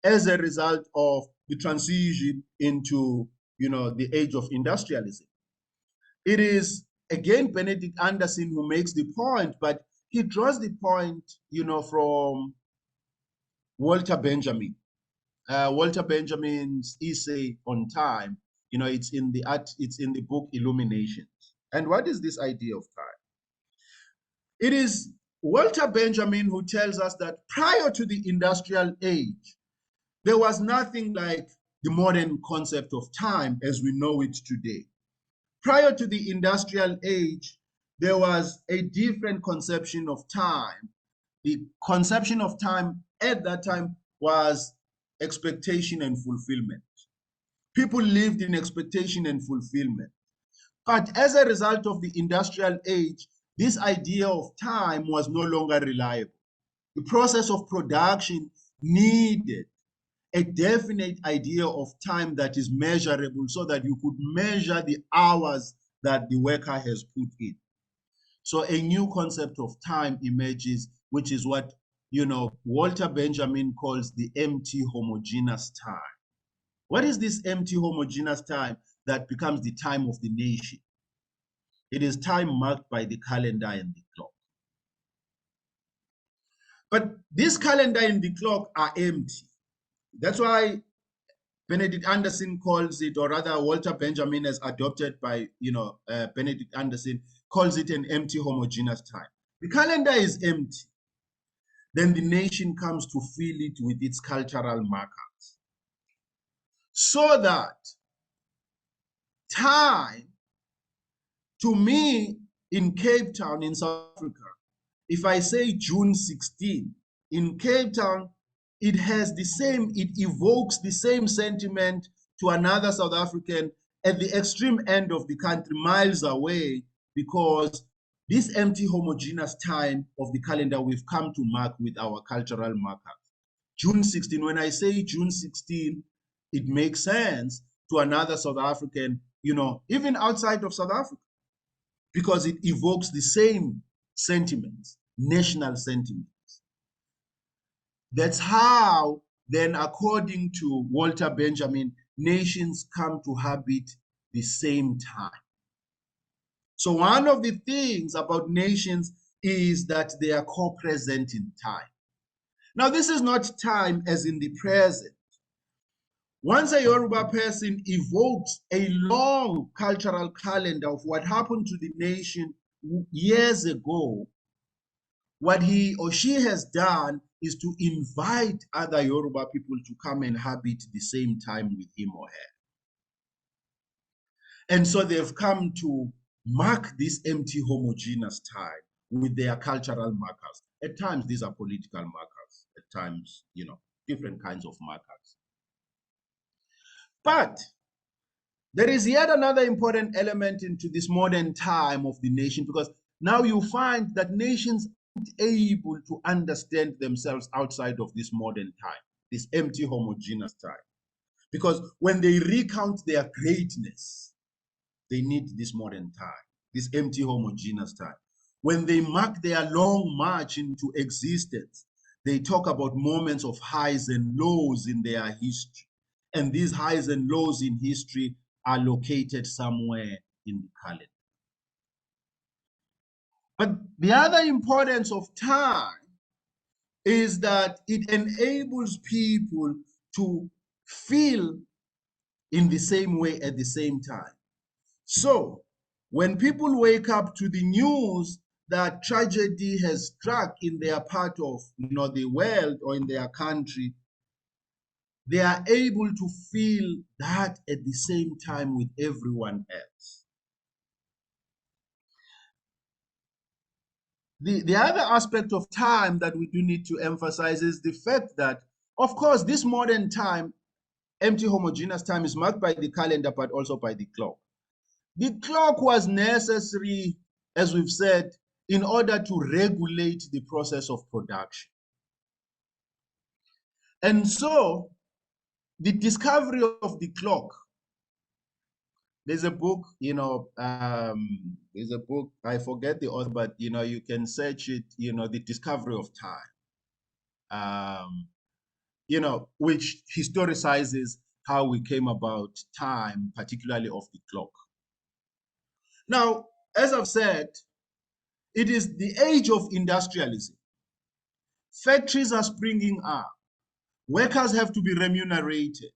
as a result of the transition into, the age of industrialism. It is, again, Benedict Anderson who makes the point, but he draws the point, from Walter Benjamin. Walter Benjamin's essay on time, it's in the book Illuminations. And what is this idea of time? It is Walter Benjamin who tells us that prior to the industrial age, there was nothing like the modern concept of time as we know it today. Prior to the industrial age, there was a different conception of time. The conception of time at that time was expectation and fulfillment. People lived in expectation and fulfillment. But as a result of the industrial age, this idea of time was no longer reliable. The process of production needed a definite idea of time that is measurable so that you could measure the hours that the worker has put in. So a new concept of time emerges, which is what, Walter Benjamin calls the empty homogeneous time. What is this empty homogeneous time that becomes the time of the nation? It is time marked by the calendar and the clock. But this calendar and the clock are empty. That's why Benedict Anderson calls it, or rather Walter Benjamin, as adopted by Benedict Anderson, calls it an empty homogeneous time. The calendar is empty. Then the nation comes to fill it with its cultural markers. So that time, to me, in Cape Town, in South Africa, if I say June 16, in Cape Town, it evokes the same sentiment to another South African at the extreme end of the country, miles away, because this empty homogeneous time of the calendar we've come to mark with our cultural markers. June 16, when I say June 16, it makes sense to another South African, even outside of South Africa. because it evokes the same sentiments, national sentiments. That's how, then, according to Walter Benjamin, nations come to habit the same time. So one of the things about nations is that they are co-present in time. Now, this is not time as in the present. Once a Yoruba person evokes a long cultural calendar of what happened to the nation years ago, what he or she has done is to invite other Yoruba people to come and habit the same time with him or her. And so they've come to mark this empty homogeneous time with their cultural markers. At times, these are political markers. At times, different kinds of markers. But there is yet another important element into this modern time of the nation, because now you find that nations aren't able to understand themselves outside of this modern time, this empty homogeneous time. Because when they recount their greatness, they need this modern time, this empty homogeneous time. When they mark their long march into existence, they talk about moments of highs and lows in their history. And these highs and lows in history are located somewhere in the calendar. But the other importance of time is that it enables people to feel in the same way at the same time. So when people wake up to the news that tragedy has struck in their part of the world or in their country, they are able to feel that at the same time with everyone else. The other aspect of time that we do need to emphasize is the fact that, of course, this modern time, empty homogeneous time, is marked by the calendar, but also by the clock. The clock was necessary, as we've said, in order to regulate the process of production. And so the discovery of the clock, there's a book, there's a book, I forget the author, but you can search it, The Discovery of Time, which historicizes how we came about time, particularly of the clock. Now, as I've said, it is the age of industrialism. Factories are springing up. Workers have to be remunerated.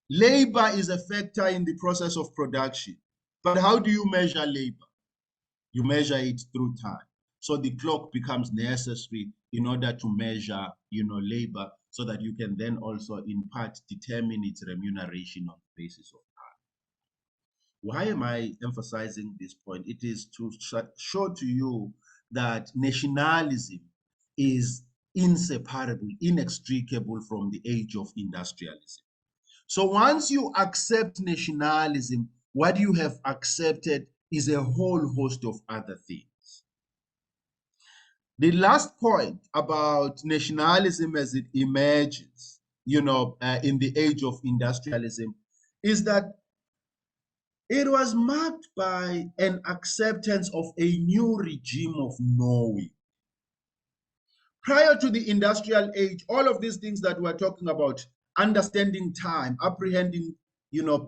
Labor is a factor in the process of production. But how do you measure labor? You measure it through time. So the clock becomes necessary in order to measure, labor, so that you can then also, in part, determine its remuneration on the basis of time. Why am I emphasizing this point? It is to show to you that nationalism is inseparable, inextricable from the age of industrialism. So once you accept nationalism, what you have accepted is a whole host of other things. The last point about nationalism as it emerges, in the age of industrialism, is that it was marked by an acceptance of a new regime of knowing. Prior to the industrial age, all of these things that we're talking about, understanding time, apprehending,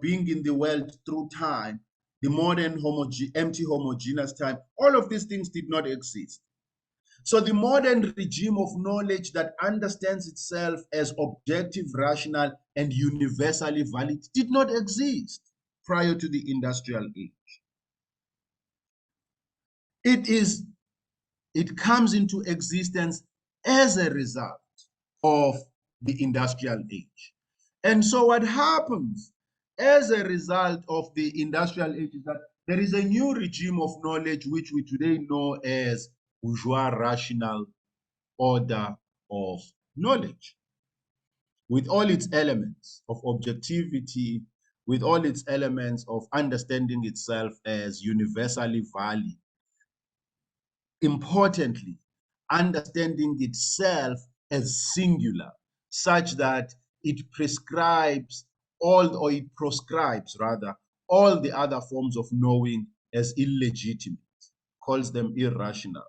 being in the world through time, the modern empty homogeneous time, all of these things did not exist. So the modern regime of knowledge that understands itself as objective, rational, and universally valid did not exist prior to the industrial age. It comes into existence as a result of the industrial age. And so what happens as a result of the industrial age is that there is a new regime of knowledge which we today know as bourgeois rational order of knowledge, with all its elements of objectivity, with all its elements of understanding itself as universally valid. Importantly, understanding itself as singular, such that it proscribes all the other forms of knowing as illegitimate, calls them irrational,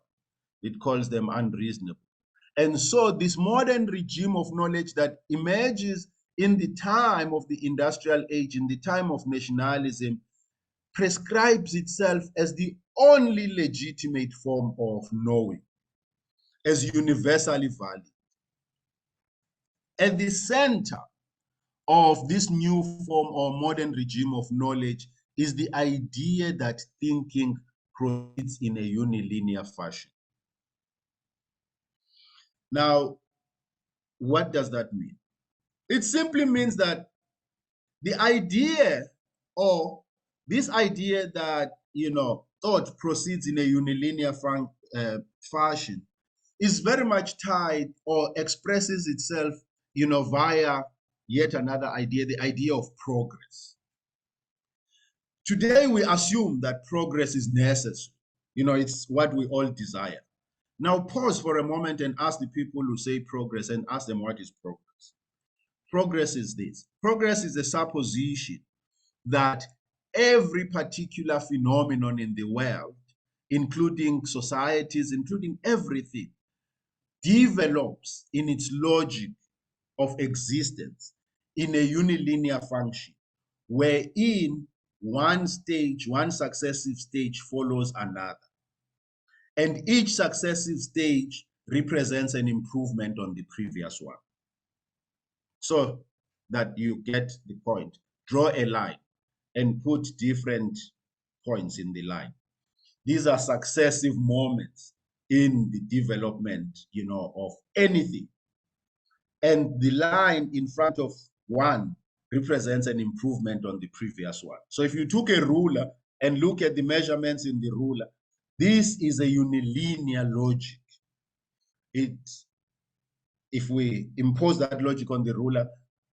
it calls them unreasonable. And so this modern regime of knowledge that emerges in the time of the industrial age, in the time of nationalism, prescribes itself as the only legitimate form of knowing, as universally valid. At the center of this new form or modern regime of knowledge is the idea that thinking proceeds in a unilinear fashion. Now, what does that mean? It simply means that the idea, or this idea that, thought proceeds in a unilinear fashion is very much tied or expresses itself, via yet another idea, the idea of progress. Today, we assume that progress is necessary. It's what we all desire. Now, pause for a moment and ask the people who say progress and ask them, what is progress? Progress is this. Progress is a supposition that every particular phenomenon in the world, including societies, including everything, develops in its logic of existence in a unilinear function, wherein one successive stage follows another. And each successive stage represents an improvement on the previous one. So that you get the point. Draw a line and put different points in the line. These are successive moments in the development, of anything. And the line in front of one represents an improvement on the previous one. So if you took a ruler and look at the measurements in the ruler, this is a unilinear logic. If we impose that logic on the ruler,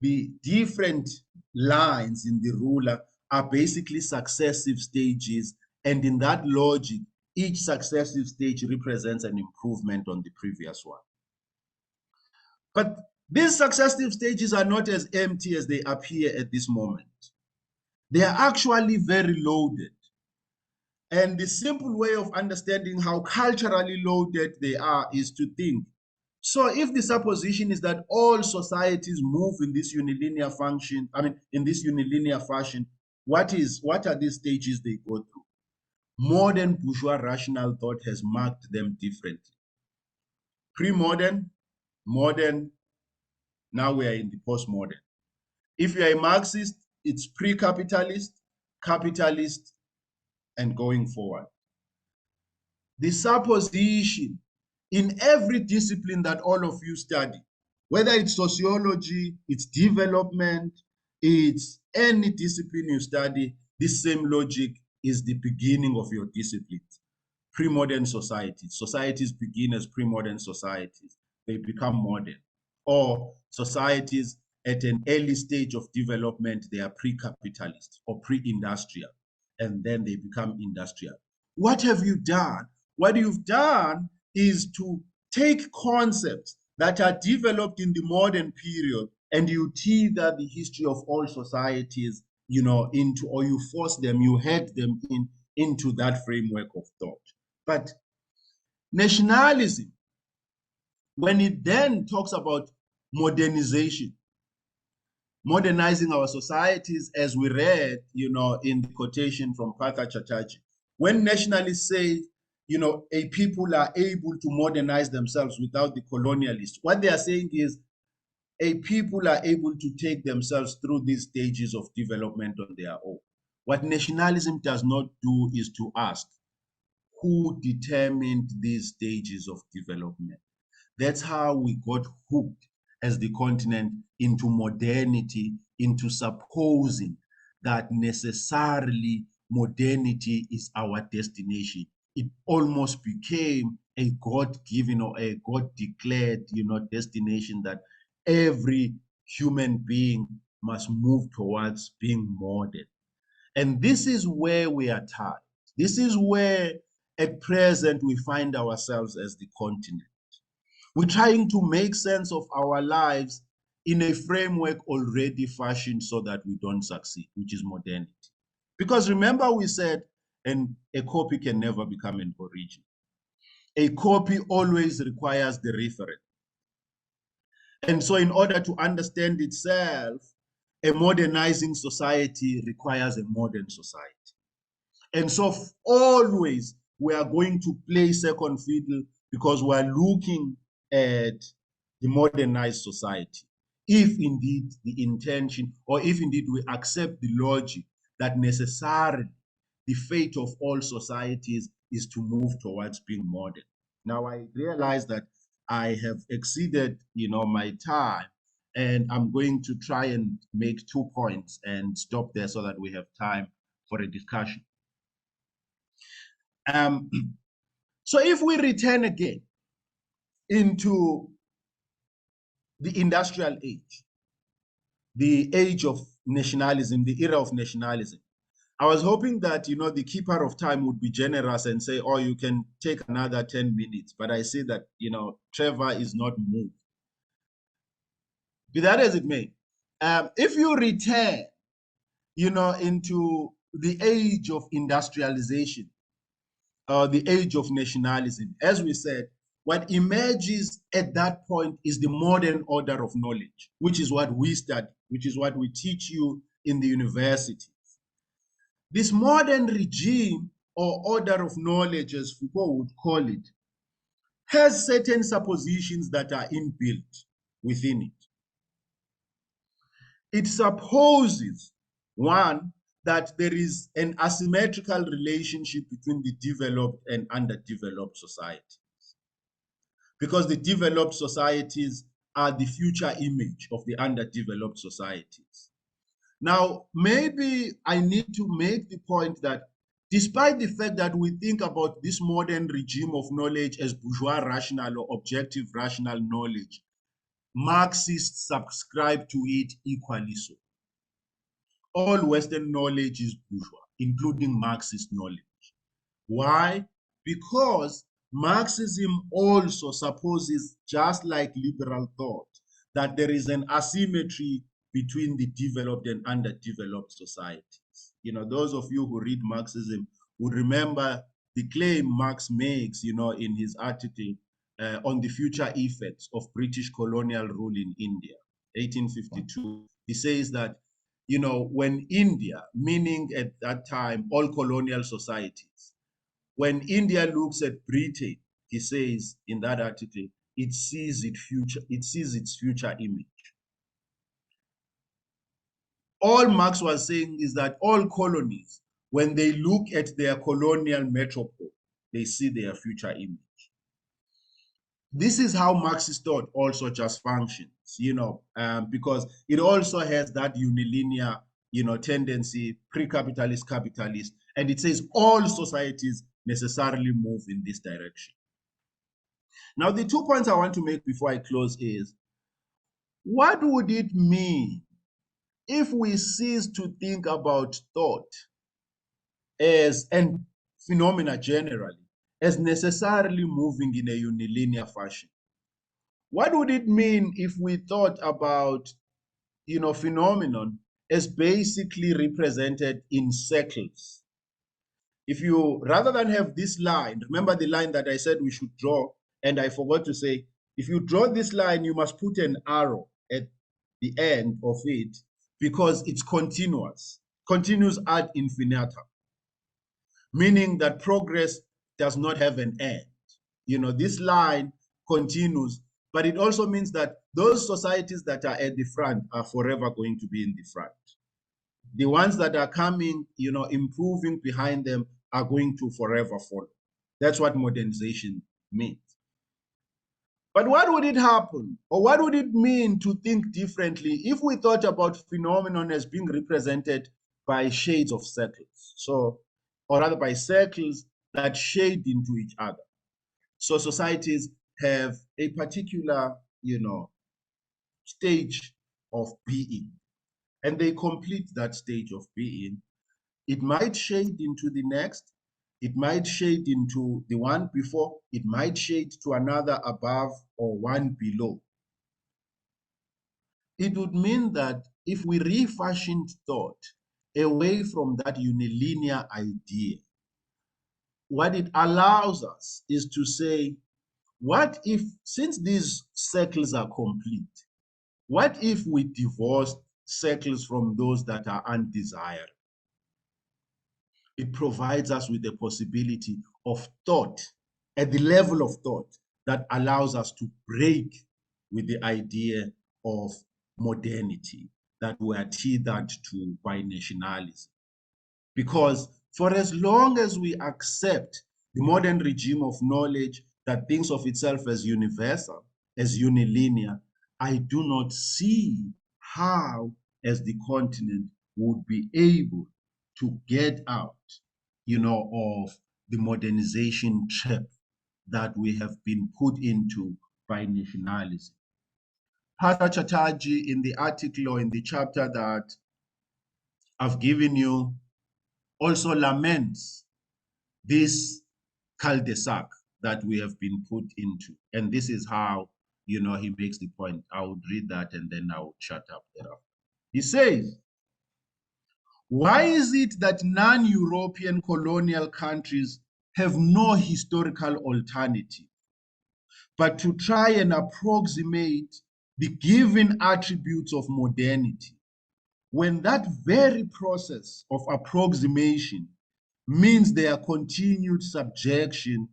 the different lines in the ruler are basically successive stages. And in that logic, each successive stage represents an improvement on the previous one. But these successive stages are not as empty as they appear at this moment. They are actually very loaded. And the simple way of understanding how culturally loaded they are is to think, so if the supposition is that all societies move in this unilinear function, in this unilinear fashion, what are these stages they go through? Modern bourgeois rational thought has marked them differently. Pre-modern, modern, now we are in the postmodern. If you are a Marxist, it's pre-capitalist, capitalist, and going forward. The supposition in every discipline that all of you study, whether it's sociology, it's development, it's any discipline you study, this same logic is the beginning of your disciplines. Pre-modern societies. Societies begin as pre-modern societies. They become modern. Or societies at an early stage of development, they are pre-capitalist or pre-industrial, and then they become industrial. What have you done? What you've done is to take concepts that are developed in the modern period and you tether the history of all societies, into, or you force them, you head them into that framework of thought. But nationalism, when it then talks about modernization, modernizing our societies, as we read, in the quotation from Partha Chatterjee, when nationalists say, a people are able to modernize themselves without the colonialists, what they are saying is a people are able to take themselves through these stages of development on their own. What nationalism does not do is to ask, who determined these stages of development? That's how we got hooked as the continent into modernity, into supposing that necessarily modernity is our destination. It almost became a God-given or a God-declared, destination that every human being must move towards being modern. And this is where we are tied. This is where at present we find ourselves as the continent. We're trying to make sense of our lives in a framework already fashioned so that we don't succeed, which is modernity. Because remember we said and a copy can never become an original. A copy always requires the referent. And so in order to understand itself, a modernizing society requires a modern society. And so always we are going to play second fiddle because we are looking at the modernized society. If indeed the intention, or if indeed we accept the logic that necessarily the fate of all societies is to move towards being modern. Now I realize that I have exceeded, my time, and I'm going to try and make 2 points and stop there so that we have time for a discussion. So if we return again into the industrial age, the age of nationalism, the era of nationalism, I was hoping that, the keeper of time would be generous and say, oh, you can take another 10 minutes. But I see that, Trevor is not moved. Be that as it may, if you return, into the age of industrialization, the age of nationalism, as we said, what emerges at that point is the modern order of knowledge, which is what we study, which is what we teach you in the universities. This modern regime or order of knowledge, as Foucault would call it, has certain suppositions that are inbuilt within it. It supposes, one, that there is an asymmetrical relationship between the developed and underdeveloped societies, because the developed societies are the future image of the underdeveloped societies. Now, maybe I need to make the point that despite the fact that we think about this modern regime of knowledge as bourgeois rational or objective rational knowledge, Marxists subscribe to it equally so. All Western knowledge is bourgeois, including Marxist knowledge. Why? Because Marxism also supposes, just like liberal thought, that there is an asymmetry between the developed and underdeveloped societies. Those of you who read Marxism would remember the claim Marx makes, in his article on the future effects of British colonial rule in India, 1852. He says that, when India, meaning at that time all colonial societies, when India looks at Britain, he says in that article, it sees its future image. All Marx was saying is that all colonies, when they look at their colonial metropole, they see their future image. This is how Marxist thought also just functions, because it also has that unilinear, tendency, pre-capitalist, capitalist, and it says all societies necessarily move in this direction. Now, the 2 points I want to make before I close is, what would it mean if we cease to think about thought and phenomena generally as necessarily moving in a unilinear fashion? What would it mean if we thought about, phenomenon as basically represented in circles? If you, rather than have this line, remember the line that I said we should draw, and I forgot to say, if you draw this line, you must put an arrow at the end of it because it's continuous ad infinitum, meaning that progress does not have an end. This line continues, but it also means that those societies that are at the front are forever going to be in the front. The ones that are coming, improving behind them are going to forever follow. That's what modernization means. But what would it happen, or what would it mean to think differently if we thought about phenomenon as being represented by shades of circles? So, or rather by circles that shade into each other. So societies have a particular, stage of being, and they complete that stage of being. It might shade into the next, it might shade into the one before, it might shade to another above or one below. It would mean that if we refashioned thought away from that unilinear idea what it allows us is to say, what if, since these circles are complete, what if we divorce circles from those that are undesired? It provides us with the possibility of thought at the level of thought that allows us to break with the idea of modernity that we are tethered to by nationalism. Because for as long as we accept the modern regime of knowledge that thinks of itself as universal, as unilinear, I do not see how, as the continent, would be able to get out, of the modernization trap that we have been put into by nationalism. Pastor Chatterjee, in the article or in the chapter that I've given you, also laments this cul-de-sac that we have been put into. And this is how, he makes the point. I would read that and then I would shut up thereafter. He says, why is it that non-European colonial countries have no historical alternative but to try and approximate the given attributes of modernity, when that very process of approximation means their continued subjection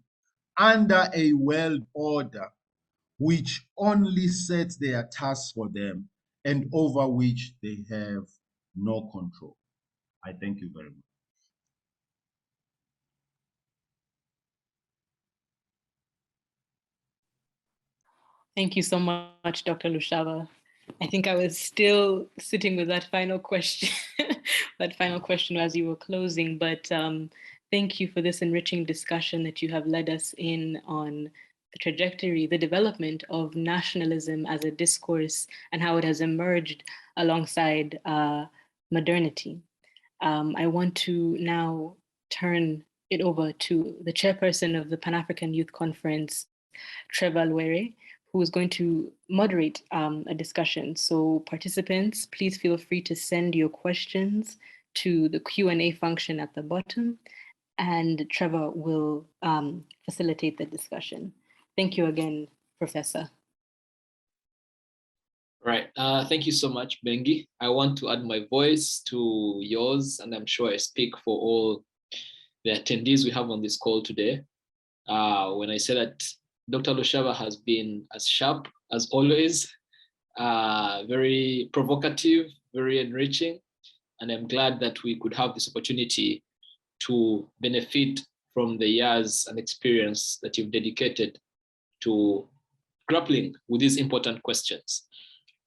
under a world order which only sets their tasks for them and over which they have no control? I thank you very much. Thank you so much, Dr. Lushaba. I think I was still sitting with that final question, that final question as you were closing, but thank you for this enriching discussion that you have led us in on the trajectory, the development of nationalism as a discourse and how it has emerged alongside modernity. I want to now turn it over to the chairperson of the Pan-African Youth Conference, Trevor Lwere, who is going to moderate a discussion. So participants, please feel free to send your questions to the Q&A function at the bottom, and Trevor will facilitate the discussion. Thank you again, Professor. Right, thank you so much, Bengi. I want to add my voice to yours, and I'm sure I speak for all the attendees we have on this call today. When I say that Dr. Lushaba has been as sharp as always, very provocative, very enriching, and I'm glad that we could have this opportunity to benefit from the years and experience that you've dedicated to grappling with these important questions.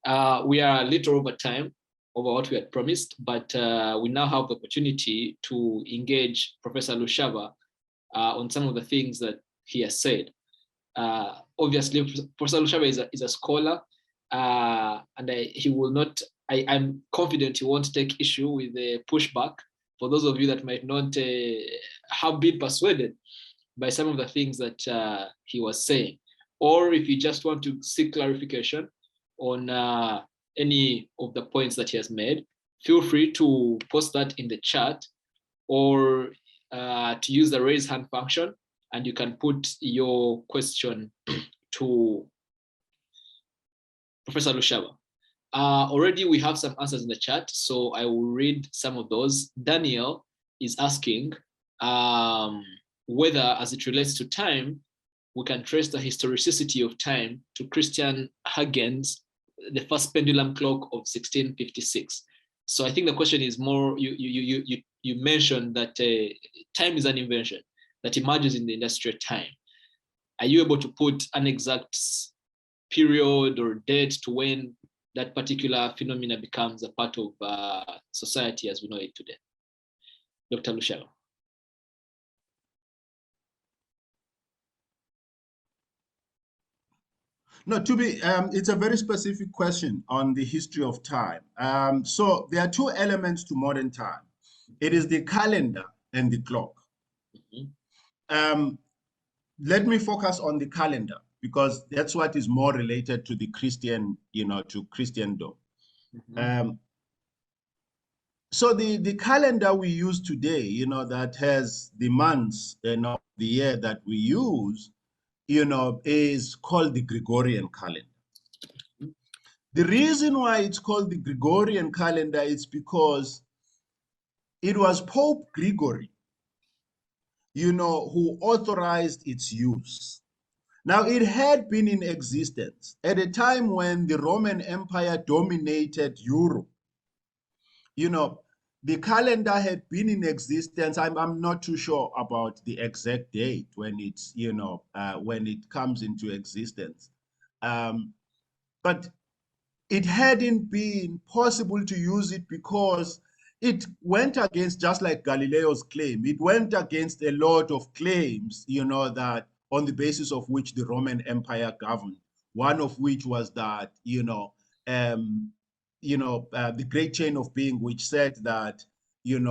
We are a little over time, over what we had promised, but we now have the opportunity to engage Professor Lushaba on some of the things that he has said. Obviously, Professor Lushaba is a scholar, and he will not, I'm confident he won't take issue with the pushback for those of you that might not have been persuaded by some of the things that he was saying. Or if you just want to seek clarification on any of the points that he has made, feel free to post that in the chat or to use the raise hand function, and you can put your question to Professor Lushaba. Already we have some answers in the chat, so I will read some of those. Daniel is asking whether, as it relates to time, we can trace the historicity of time to Christian Huygens, the first pendulum clock of 1656. So I think the question is more, you mentioned that time is an invention that emerges in the industrial time. Are you able to put an exact period or date to when that particular phenomena becomes a part of society as we know it today? Dr. Lushaba. No, it's a very specific question on the history of time. So there are two elements to modern time. It is the calendar and the clock. Mm-hmm. Let me focus on the calendar because that's what is more related to the Christian, to Christendom. Mm-hmm. So the calendar we use today, that has the months, the year that we use, is called the Gregorian calendar. The reason why it's called the Gregorian calendar is because it was Pope Gregory, who authorized its use. Now, it had been in existence at a time when the Roman Empire dominated Europe. The calendar had been in existence. I'm not too sure about the exact date when it's, when it comes into existence. But it hadn't been possible to use it because it went against, just like Galileo's claim, it went against a lot of claims, that on the basis of which the Roman Empire governed. One of which was that, the great chain of being, which said that, the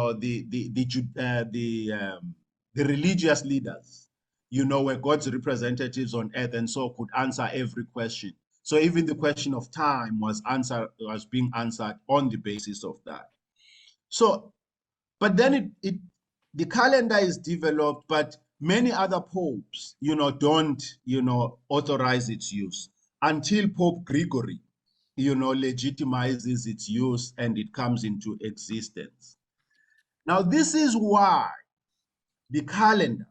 religious leaders, were God's representatives on earth, and so could answer every question. So even the question of time was being answered on the basis of that. So, but then the calendar is developed, but many other popes, don't, authorize its use until Pope Gregory, legitimizes its use and it comes into existence. Now, this is why the calendar,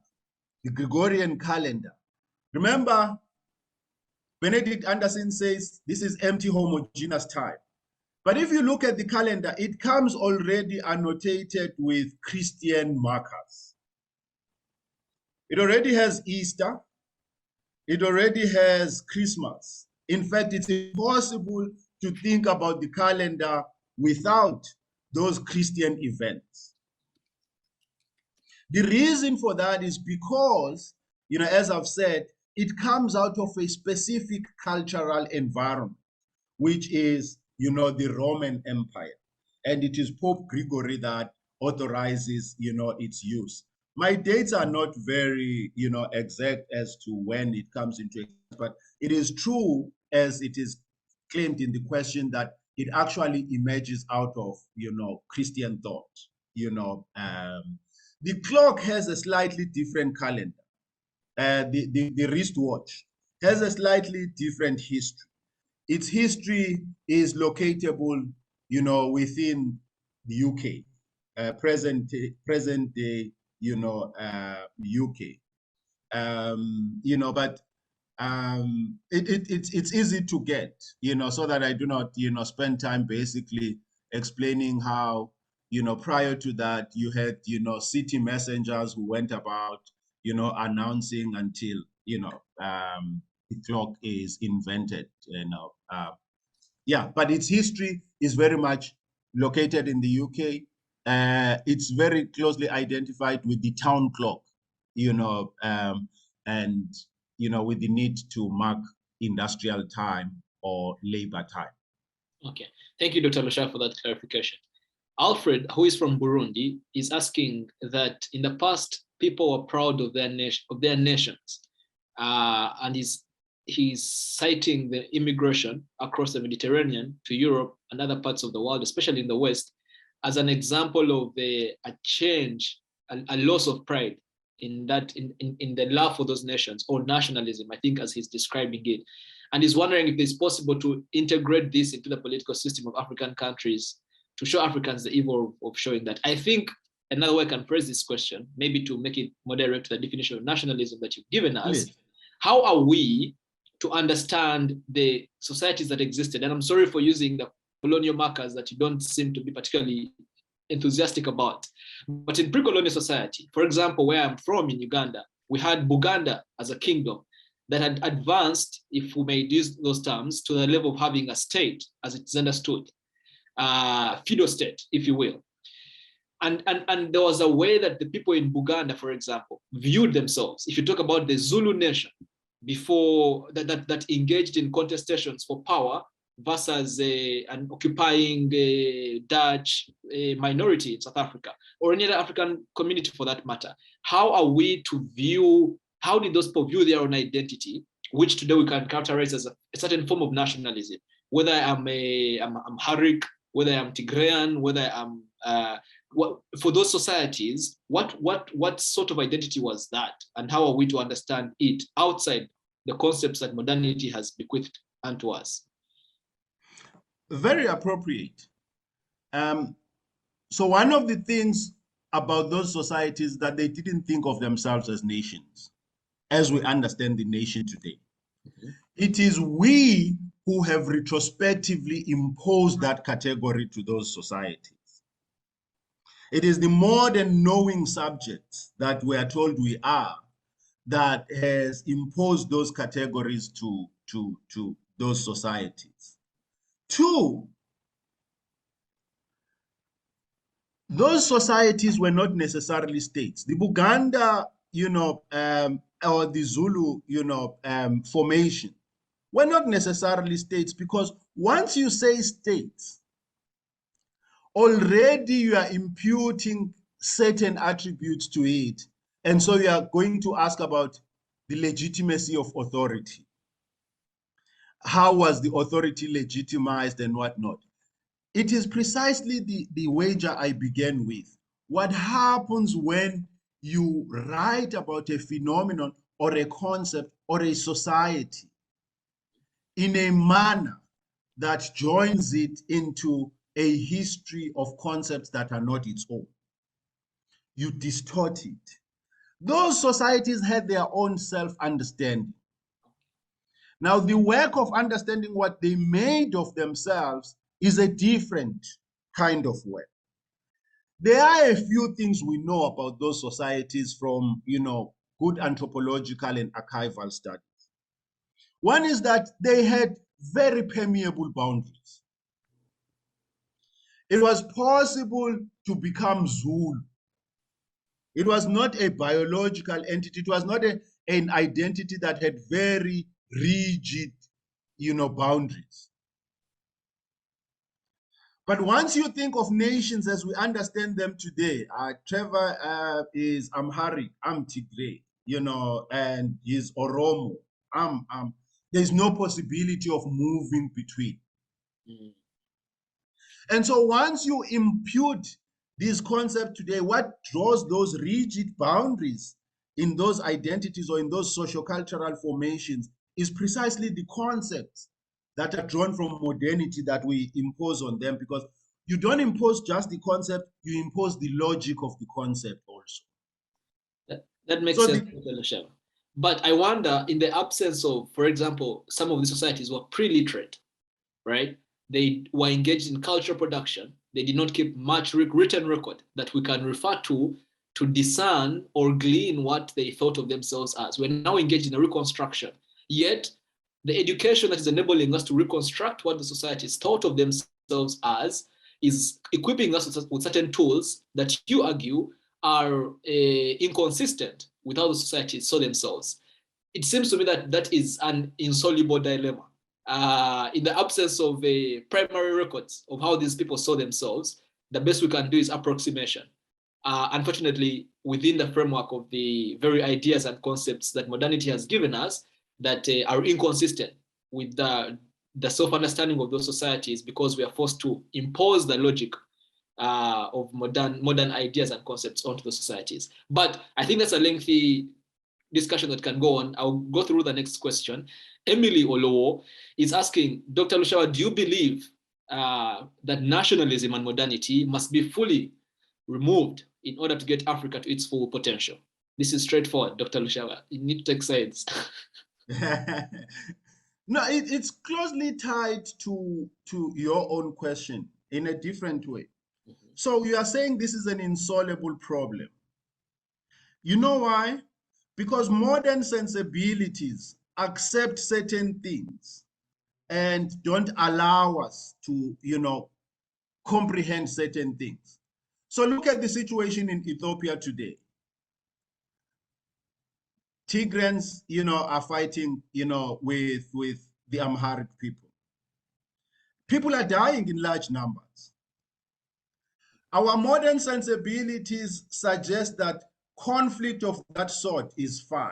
the Gregorian calendar, remember, Benedict Anderson says this is empty homogeneous time. But if you look at the calendar, it comes already annotated with Christian markers. It already has Easter. It already has Christmas. In fact, it's impossible to think about the calendar without those Christian events. The reason for that is because, as I've said, it comes out of a specific cultural environment, which is, the Roman Empire. And it is Pope Gregory that authorizes, its use. My dates are not very, exact as to when it comes into existence, but it is true, as it is claimed in the question, that it actually emerges out of, Christian thought. The clock has a slightly different calendar. The wristwatch has a slightly different history. Its history is locatable, within the UK, present day, UK. But it's easy to get, so that I do not, spend time basically explaining how, prior to that, you had, city messengers who went about, announcing until, the clock is invented, but its history is very much located in the UK. It's very closely identified with the town clock, and, with the need to mark industrial time or labor time. Okay, thank you, Dr. Lushaba, for that clarification. Alfred, who is from Burundi, is asking that in the past, people were proud of their nations, and he's citing the immigration across the Mediterranean to Europe and other parts of the world, especially in the West, as an example of a change, a loss of pride in the love for those nations, or nationalism, I think, as he's describing it. And he's wondering if it's possible to integrate this into the political system of African countries to show Africans the evil of showing that. I think another way I can phrase this question, maybe to make it more direct to the definition of nationalism that you've given us, Please. How are we to understand the societies that existed? And I'm sorry for using the colonial markers that you don't seem to be particularly enthusiastic about. But in pre-colonial society, for example, where I'm from in Uganda, we had Buganda as a kingdom that had advanced, if we may use those terms, to the level of having a state as it's understood, feudal state, if you will. And there was a way that the people in Buganda, for example, viewed themselves. If you talk about the Zulu nation, before that engaged in contestations for power versus an occupying Dutch minority in South Africa, or any other African community for that matter, how are we to view, how did those people view their own identity, which today we can characterize as a certain form of nationalism, whether I'm Harik, whether I'm Tigrayan, whether I'm for those societies, what sort of identity was that, and how are we to understand it outside the concepts that modernity has bequeathed unto us? Very appropriate. So one of the things about those societies that they didn't think of themselves as nations, as we understand the nation today. Mm-hmm. It is we who have retrospectively imposed that category to those societies. It is the modern knowing subjects that we are told we are that has imposed those categories to those societies. Two, those societies were not necessarily states. The Buganda, or the Zulu, formation were not necessarily states, because once you say states, already you are imputing certain attributes to it. And so you are going to ask about the legitimacy of authority. How was the authority legitimized and whatnot? It is precisely the wager I began with. What happens when you write about a phenomenon or a concept or a society in a manner that joins it into a history of concepts that are not its own? You distort it. Those societies had their own self-understanding. Now, the work of understanding what they made of themselves is a different kind of work. There are a few things we know about those societies from, good anthropological and archival studies. One is that they had very permeable boundaries. It was possible to become Zulu. It was not a biological entity. It was not an identity that had very rigid, boundaries. But once you think of nations as we understand them today, Trevor is Amharic, I'm Tigray, and he's Oromo. There's no possibility of moving between. Mm. And so once you impute this concept today, what draws those rigid boundaries in those identities or in those sociocultural formations is precisely the concepts that are drawn from modernity that we impose on them, because you don't impose just the concept, you impose the logic of the concept also. That makes sense, Lushaba. But I wonder, in the absence of, for example, some of the societies were pre-literate, right? They were engaged in cultural production. They did not keep much written record that we can refer to discern or glean what they thought of themselves as. We're now engaged in a reconstruction. Yet, the education that is enabling us to reconstruct what the societies thought of themselves as is equipping us with certain tools that you argue are inconsistent with how the societies saw themselves. It seems to me that that is an insoluble dilemma. In the absence of primary records of how these people saw themselves, the best we can do is approximation. Unfortunately, within the framework of the very ideas and concepts that modernity has given us, that are inconsistent with the self-understanding of those societies, because we are forced to impose the logic of modern ideas and concepts onto the societies. But I think that's a lengthy discussion that can go on. I'll go through the next question. Emily Olowo is asking, Dr. Lushaba, do you believe that nationalism and modernity must be fully removed in order to get Africa to its full potential? This is straightforward, Dr. Lushaba. You need to take sides. No, it's closely tied to your own question in a different way. Mm-hmm. So you are saying this is an insoluble problem. You know why? Because modern sensibilities accept certain things and don't allow us to, comprehend certain things. So look at the situation in Ethiopia today. Tigrans, are fighting, with the Amharic people. People are dying in large numbers. Our modern sensibilities suggest that conflict of that sort is fine.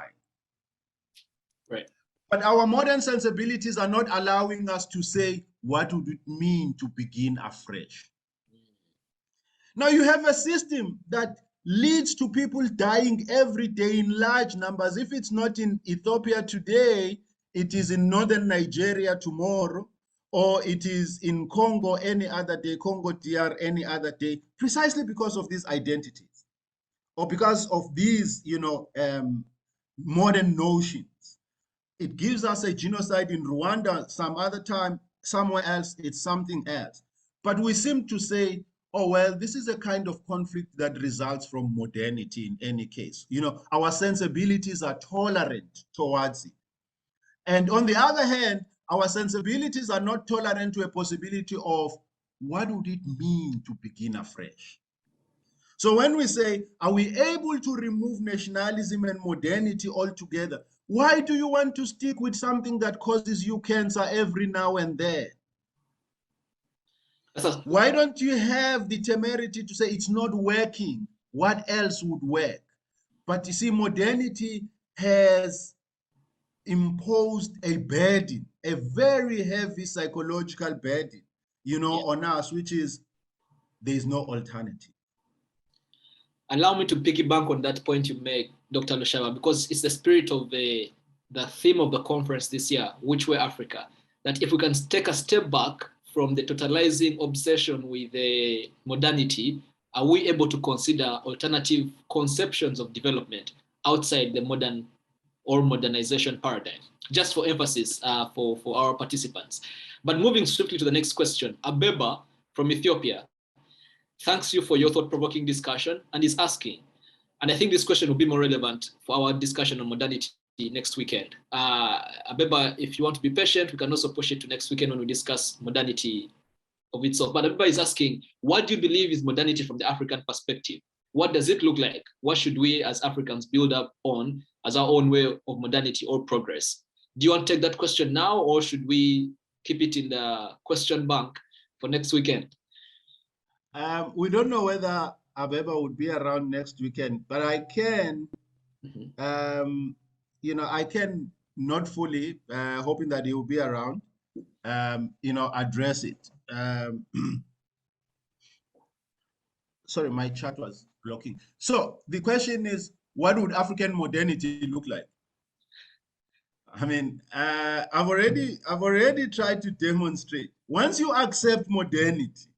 Right. But our modern sensibilities are not allowing us to say, what would it mean to begin afresh? Now you have a system that leads to people dying every day in large numbers. If it's not in Ethiopia today, it is in northern Nigeria tomorrow, or it is in Congo any other day, Congo DR any other day, precisely because of these identities, or because of these, modern notions. It gives us a genocide in Rwanda some other time, somewhere else, it's something else. But we seem to say, oh, well, this is a kind of conflict that results from modernity in any case. Our sensibilities are tolerant towards it. And on the other hand, our sensibilities are not tolerant to a possibility of what would it mean to begin afresh? So when we say, are we able to remove nationalism and modernity altogether? Why do you want to stick with something that causes you cancer every now and then? Why don't you have the temerity to say it's not working? What else would work? But you see, modernity has imposed a burden, a very heavy psychological burden, on us, which is there is no alternative. Allow me to piggyback on that point you make, Dr. Lushaba, because it's the spirit of the theme of the conference this year, which were Africa, that if we can take a step back from the totalizing obsession with the modernity, are we able to consider alternative conceptions of development outside the modern or modernization paradigm? Just for emphasis for our participants. But moving swiftly to the next question, Abeba from Ethiopia thanks you for your thought-provoking discussion and is asking, and I think this question will be more relevant for our discussion on modernity next weekend. Abeba, if you want to be patient, we can also push it to next weekend when we discuss modernity of itself. But Abeba is asking, what do you believe is modernity from the African perspective? What does it look like? What should we as Africans build up on as our own way of modernity or progress? Do you want to take that question now, or should we keep it in the question bank for next weekend? We don't know whether Abeba would be around next weekend, but I can, I can not fully, hoping that he will be around, address it. Sorry, my chat was blocking. So the question is, what would African modernity look like? I mean, I've already tried to demonstrate. Once you accept modernity,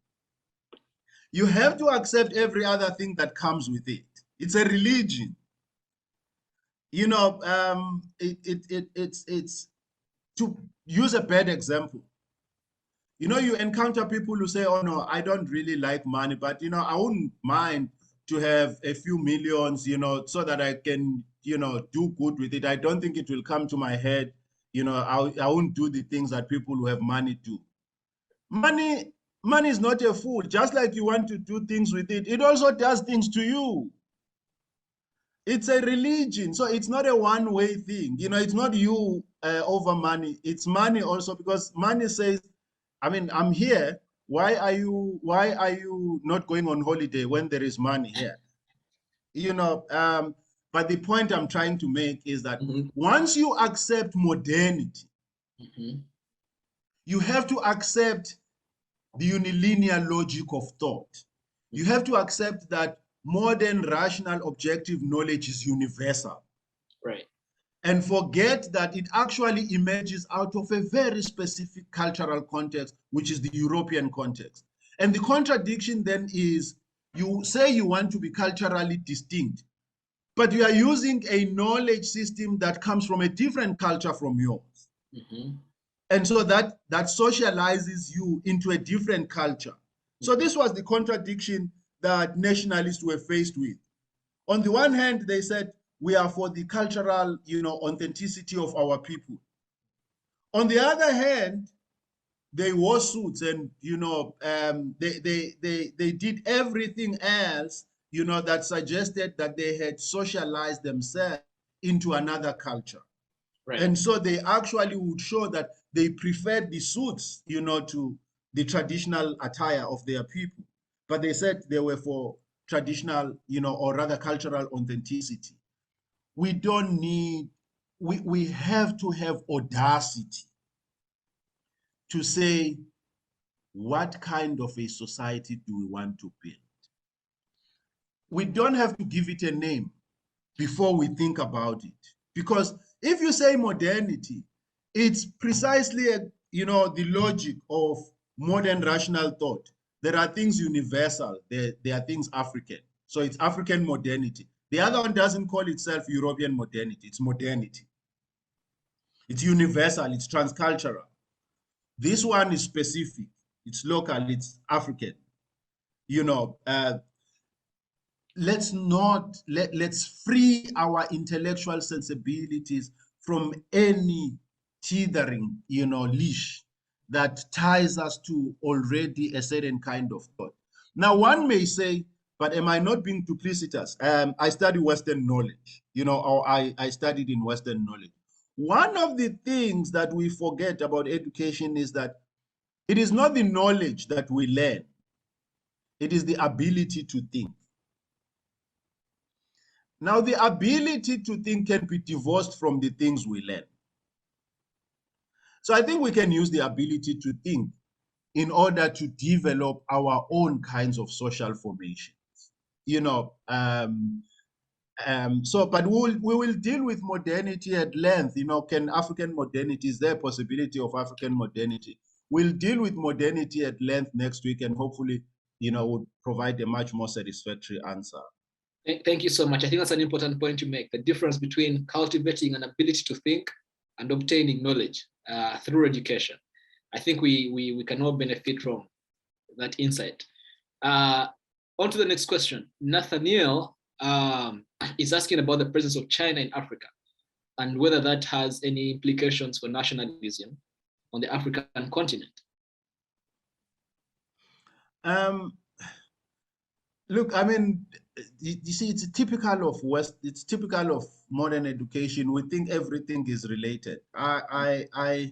you have to accept every other thing that comes with it. It's a religion. It's to use a bad example. You encounter people who say, oh no, I don't really like money, but I wouldn't mind to have a few millions, so that I can, do good with it. I don't think it will come to my head. I won't do the things that people who have money do. Money is not a fool. Just like you want to do things with it, it also does things to you. It's a religion, so it's not a one-way thing. It's not you over money. It's money also, because money says, I mean, I'm here. Why are you not going on holiday when there is money here? But the point I'm trying to make is that once you accept modernity, you have to accept the unilinear logic of thought. You have to accept that modern rational objective knowledge is universal. Right. And forget that it actually emerges out of a very specific cultural context, which is the European context. And the contradiction then is, you say you want to be culturally distinct, but you are using a knowledge system that comes from a different culture from yours. And so that socializes you into a different culture. So this was the contradiction that nationalists were faced with. On the one hand, they said, we are for the cultural, authenticity of our people. On the other hand, they wore suits and, they did everything else, that suggested that they had socialized themselves into another culture. Right. And so they actually would show that they preferred the suits, to the traditional attire of their people. But they said they were for traditional, or rather cultural authenticity. We don't need, we have to have audacity to say, what kind of a society do we want to build? we don't have to give it a name before we think about it. Because if you say modernity, it's precisely, the logic of modern rational thought. There are things universal, there are things African. So it's African modernity. The other one doesn't call itself European modernity, it's modernity. It's universal, it's transcultural. This one is specific, it's local, it's African. Let's free our intellectual sensibilities from any tethering, leash that ties us to already a certain kind of thought. Now, one may say, but am I not being duplicitous? I study Western knowledge, or I studied in Western knowledge. One of the things that we forget about education is that it is not the knowledge that we learn, it is the ability to think. Now, the ability to think can be divorced from the things we learn. So I think we can use the ability to think in order to develop our own kinds of social formations. But we will deal with modernity at length. Can African modernity, is there a possibility of African modernity? We'll deal with modernity at length next week, and hopefully, we'll provide a much more satisfactory answer. Thank you so much. I think that's an important point to make, the difference between cultivating an ability to think and obtaining knowledge through education. I think we can all benefit from that insight. On to the next question. Nathaniel is asking about the presence of China in Africa and whether that has any implications for nationalism on the African continent. Look, I mean, you see, it's typical of it's typical of modern education. We think everything is related. I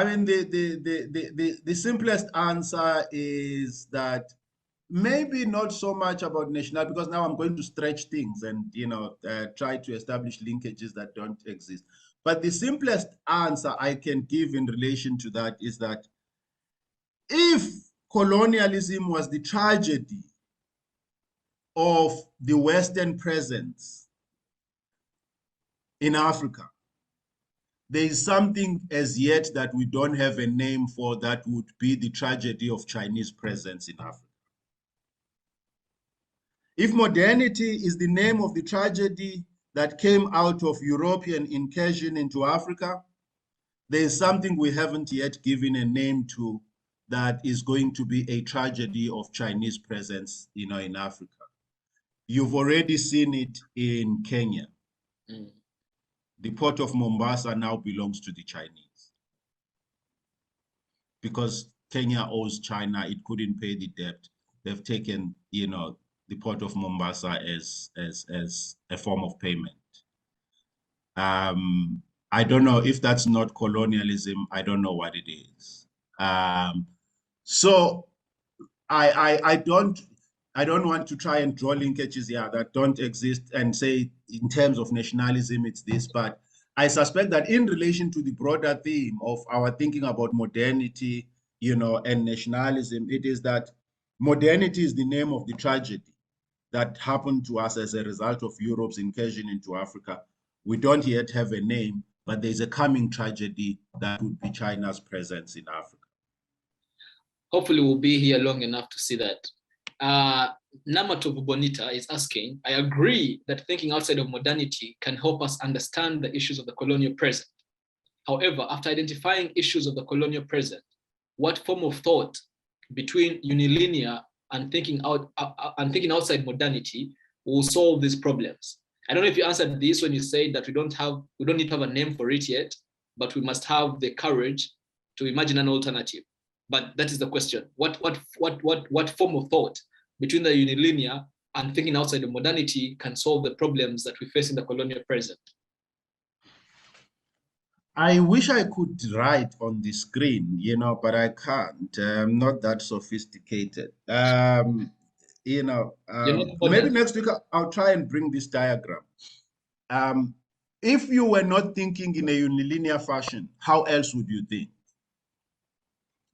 mean, the simplest answer is that maybe not so much about national, because now I'm going to stretch things and try to establish linkages that don't exist. But the simplest answer I can give in relation to that is that if colonialism was the tragedy of the Western presence in Africa, there is something as yet that we don't have a name for that would be the tragedy of Chinese presence in Africa. If modernity is the name of the tragedy that came out of European incursion into Africa, there is something we haven't yet given a name to that is going to be a tragedy of Chinese presence, in Africa. You've already seen it in Kenya. Mm. The port of Mombasa now belongs to the Chinese because Kenya owes China. It couldn't pay the debt. They've taken, the port of Mombasa as a form of payment. I don't know if that's not colonialism. I don't know what it is. So I don't want to try and draw linkages here that don't exist and say in terms of nationalism it's this, but I suspect that in relation to the broader theme of our thinking about modernity, and nationalism, it is that modernity is the name of the tragedy that happened to us as a result of Europe's incursion into Africa. We don't yet have a name, but there's a coming tragedy that would be China's presence in Africa. Hopefully we'll be here long enough to see that. Namato Bonita is asking, I agree that thinking outside of modernity can help us understand the issues of the colonial present. However, after identifying issues of the colonial present, what form of thought between unilinear and thinking outside modernity will solve these problems? I don't know if you answered this when you said that we don't need to have a name for it yet, but we must have the courage to imagine an alternative. But that is the question. What form of thought between the unilinear and thinking outside of modernity can solve the problems that we face in the colonial present? I wish I could write on the screen, but I can't. I'm not that sophisticated. Maybe next week I'll try and bring this diagram. If you were not thinking in a unilinear fashion, how else would you think?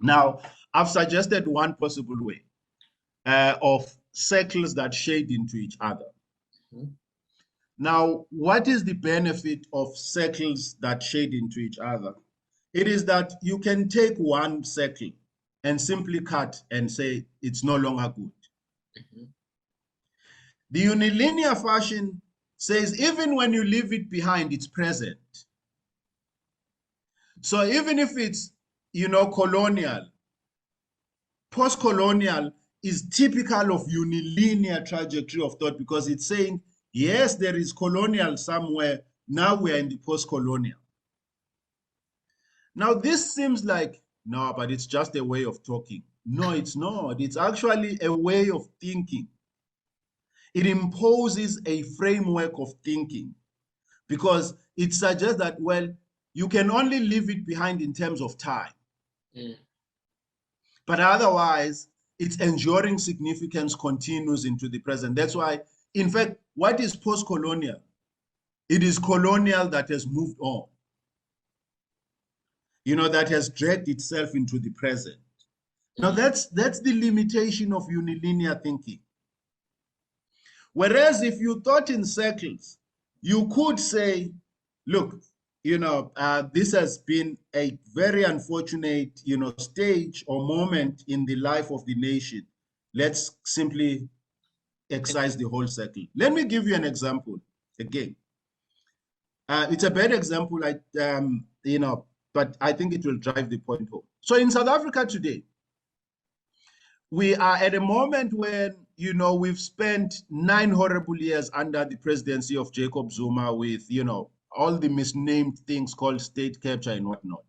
Now, I've suggested one possible way of circles that shade into each other. Now, what is the benefit of circles that shade into each other? It is that you can take one circle and simply cut and say it's no longer good. The unilinear fashion says even when you leave it behind, it's present. So even if it's, colonial, post-colonial is typical of unilinear trajectory of thought, because it's saying, yes, there is colonial somewhere. Now we are in the post-colonial. Now this seems like, no, but it's just a way of talking. No, it's not. It's actually a way of thinking. It imposes a framework of thinking, because it suggests that, well, you can only leave it behind in terms of time. But otherwise, its enduring significance continues into the present. That's why, in fact, what is post-colonial? It is colonial that has moved on, that has dragged itself into the present. Now, that's the limitation of unilinear thinking. Whereas if you thought in circles, you could say, look, this has been a very unfortunate, stage or moment in the life of the nation. Let's simply excise the whole circle. Let me give you an example again. It's a bad example, but I think it will drive the point home. So in South Africa today, we are at a moment when, we've spent 9 horrible years under the presidency of Jacob Zuma with, all the misnamed things called state capture and whatnot.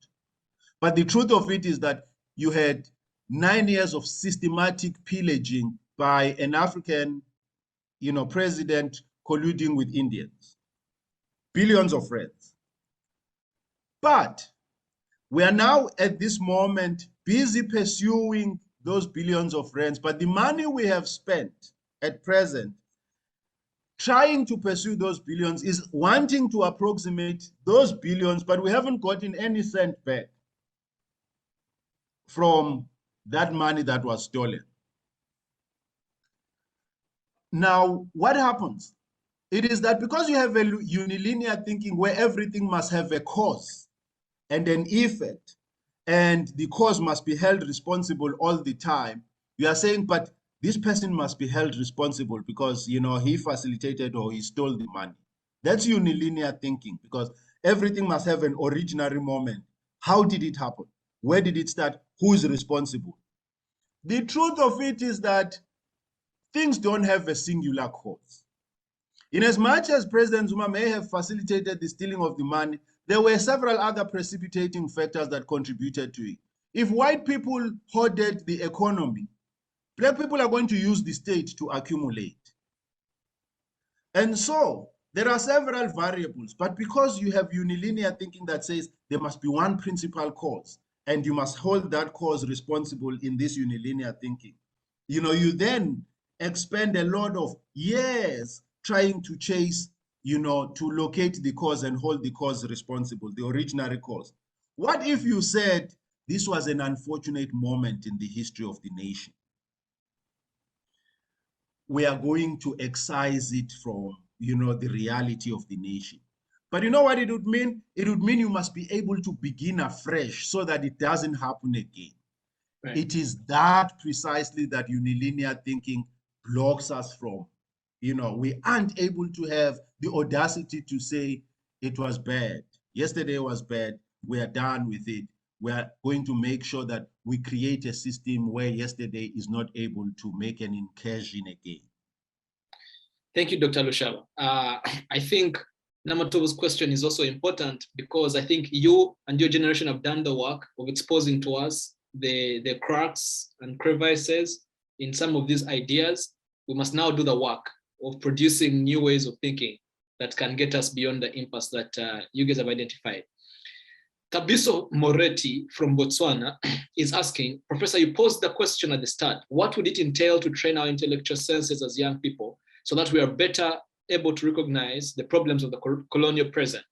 But the truth of it is that you had 9 years of systematic pillaging by an African, president colluding with Indians. Billions of rands. But we are now at this moment busy pursuing those billions of rands, but the money we have spent at present trying to pursue those billions is wanting to approximate those billions, but we haven't gotten any cent back from that money that was stolen. Now, what happens? It is that because you have a unilinear thinking where everything must have a cause and an effect, and the cause must be held responsible all the time, you are saying, but this person must be held responsible because, he facilitated or he stole the money. That's unilinear thinking, because everything must have an originary moment. How did it happen? Where did it start? Who is responsible? The truth of it is that things don't have a singular cause. In as much as President Zuma may have facilitated the stealing of the money, there were several other precipitating factors that contributed to it. If white people hoarded the economy, Black people are going to use the state to accumulate. And so there are several variables, but because you have unilinear thinking that says there must be one principal cause, and you must hold that cause responsible in this unilinear thinking, you then expend a lot of years trying to chase, to locate the cause and hold the cause responsible, the originary cause. What if you said this was an unfortunate moment in the history of the nation? We are going to excise it from, the reality of the nation. But you know what it would mean? It would mean you must be able to begin afresh so that it doesn't happen again. Right. It is that precisely that unilinear thinking blocks us from. We aren't able to have the audacity to say it was bad. Yesterday was bad. We are done with it. We are going to make sure that we create a system where yesterday is not able to make an incursion again. Thank you, Dr. Lushaba. I think Namatovo's question is also important because I think you and your generation have done the work of exposing to us the cracks and crevices in some of these ideas. We must now do the work of producing new ways of thinking that can get us beyond the impasse that you guys have identified. Tabiso Moretti from Botswana is asking, Professor, you posed the question at the start, what would it entail to train our intellectual senses as young people so that we are better able to recognize the problems of the colonial present?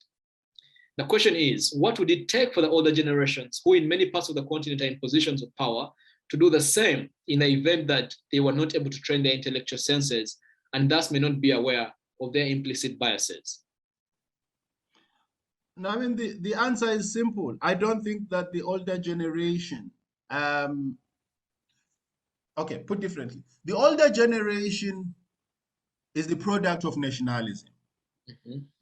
The question is, what would it take for the older generations who in many parts of the continent are in positions of power to do the same in the event that they were not able to train their intellectual senses and thus may not be aware of their implicit biases? No, I mean, the answer is simple. I don't think that the older generation, okay, put differently, the older generation is the product of nationalism.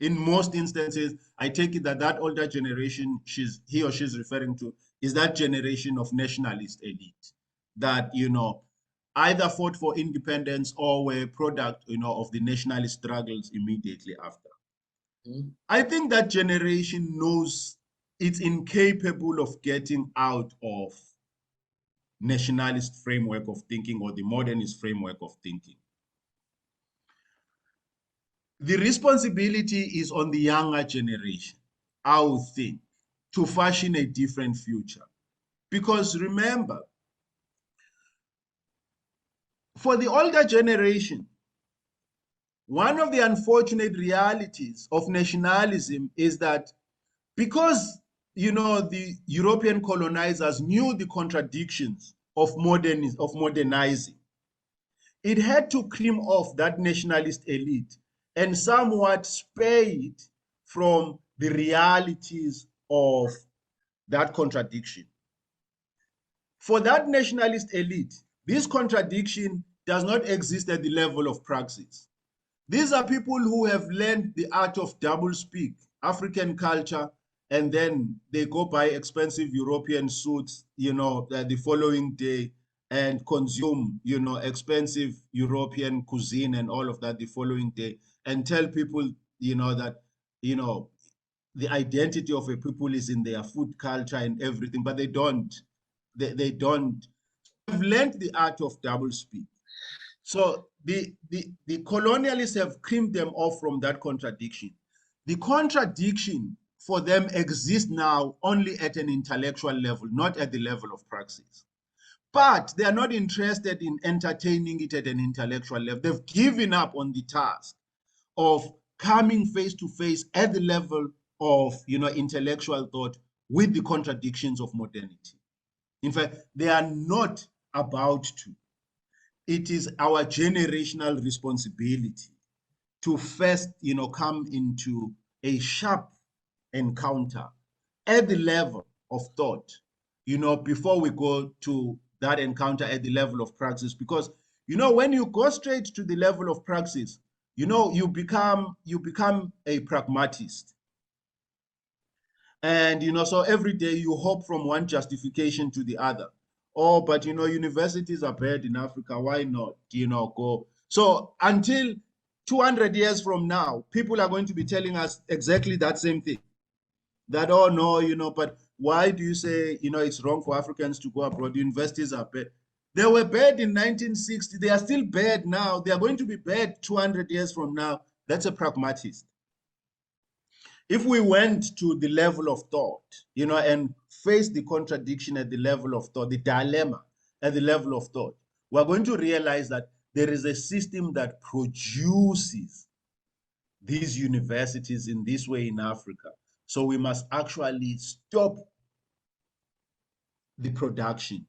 In most instances, I take it that that older generation he or she's referring to is that generation of nationalist elite that, either fought for independence or were product, of the nationalist struggles immediately after. I think that generation knows it's incapable of getting out of nationalist framework of thinking or the modernist framework of thinking. The responsibility is on the younger generation, I would think, to fashion a different future. Because remember, for the older generation, one of the unfortunate realities of nationalism is that because, the European colonizers knew the contradictions of modernizing, it had to cream off that nationalist elite and somewhat spare it from the realities of that contradiction. For that nationalist elite, this contradiction does not exist at the level of praxis. These are people who have learned the art of doublespeak, African culture, and then they go buy expensive European suits, the following day and consume, expensive European cuisine and all of that the following day and tell people, that, the identity of a people is in their food culture and everything, but they don't. They don't. They've learned the art of doublespeak. So the colonialists have creamed them off from that contradiction. The contradiction for them exists now only at an intellectual level, not at the level of praxis. But they are not interested in entertaining it at an intellectual level. They've given up on the task of coming face to face at the level of, intellectual thought with the contradictions of modernity. In fact, they are not about to. It is our generational responsibility to first, come into a sharp encounter at the level of thought, before we go to that encounter at the level of praxis. Because, when you go straight to the level of praxis, you become a pragmatist. And, so every day you hop from one justification to the other. Oh, but, universities are bad in Africa. Why not, go? So until 200 years from now, people are going to be telling us exactly that same thing. That, oh, no, but why do you say, it's wrong for Africans to go abroad? Universities are bad. They were bad in 1960. They are still bad now. They are going to be bad 200 years from now. That's a pragmatist. If we went to the level of thought, and faced the contradiction at the level of thought, the dilemma at the level of thought, we're going to realize that there is a system that produces these universities in this way in Africa. So we must actually stop the production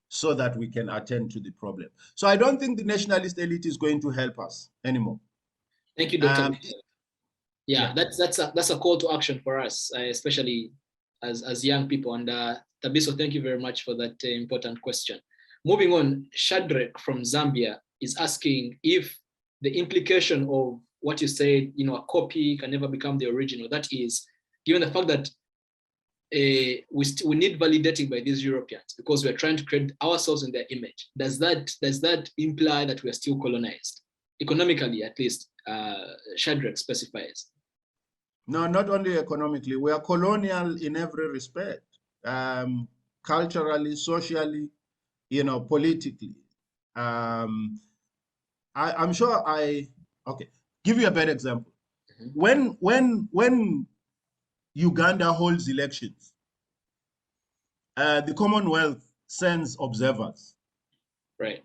so that we can attend to the problem. So I don't think the nationalist elite is going to help us anymore. Thank you, Dr. Yeah, that's a call to action for us, especially as young people. And Tabiso, thank you very much for that important question. Moving on, Shadrach from Zambia is asking if the implication of what you said, a copy can never become the original. That is, given the fact that we need validating by these Europeans because we're trying to create ourselves in their image. Does that imply that we are still colonized? Economically, at least, Shadrach specifies. No, not only economically, we are colonial in every respect, culturally, socially, politically. I'm sure okay, give you a better example. When Uganda holds elections, the Commonwealth sends observers. Right.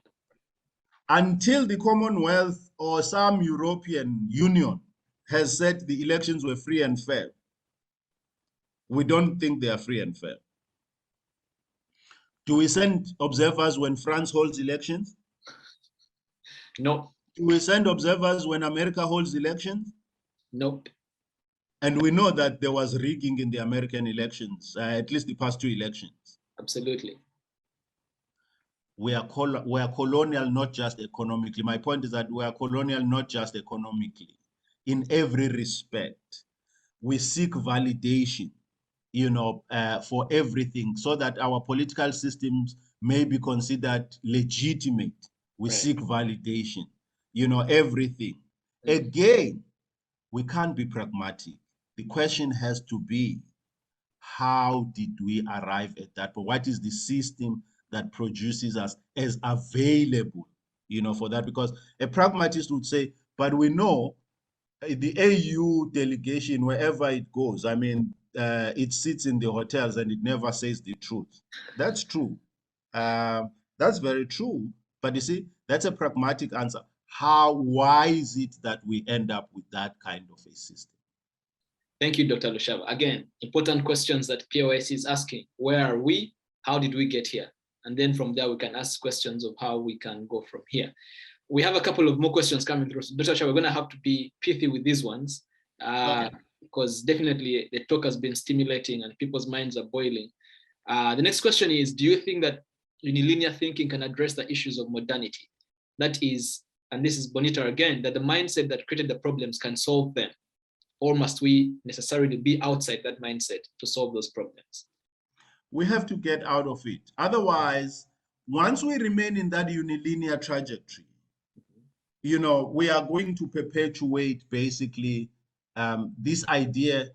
Until the Commonwealth or some European Union has said the elections were free and fair, we don't think they are free and fair. Do we send observers when France holds elections? No. Do we send observers when America holds elections? Nope. And we know that there was rigging in the American elections, at least the past 2 elections. Absolutely. We are colonial, not just economically. My point is that we are colonial, not just economically. In every respect, we seek validation, for everything, so that our political systems may be considered legitimate. We seek validation, everything. Again, we can't be pragmatic. The question has to be, how did we arrive at that? But what is the system that produces us as available, for that? Because a pragmatist would say, but we know the AU delegation, wherever it goes, I mean, it sits in the hotels and it never says the truth. That's true. That's very true. But you see, that's a pragmatic answer. Why is it that we end up with that kind of a system? Thank you, Dr. Lushaba. Again, important questions that PAYC is asking. Where are we? How did we get here? And then from there, we can ask questions of how we can go from here. We have a couple of more questions coming through. So, Dr. Lushaba, we're going to have to be pithy with these ones because definitely the talk has been stimulating and people's minds are boiling. The next question is, do you think that unilinear thinking can address the issues of modernity? That is, and this is Bonita again, that the mindset that created the problems can solve them. Or must we necessarily be outside that mindset to solve those problems? We have to get out of it. Otherwise, once we remain in that unilinear trajectory, we are going to perpetuate basically this idea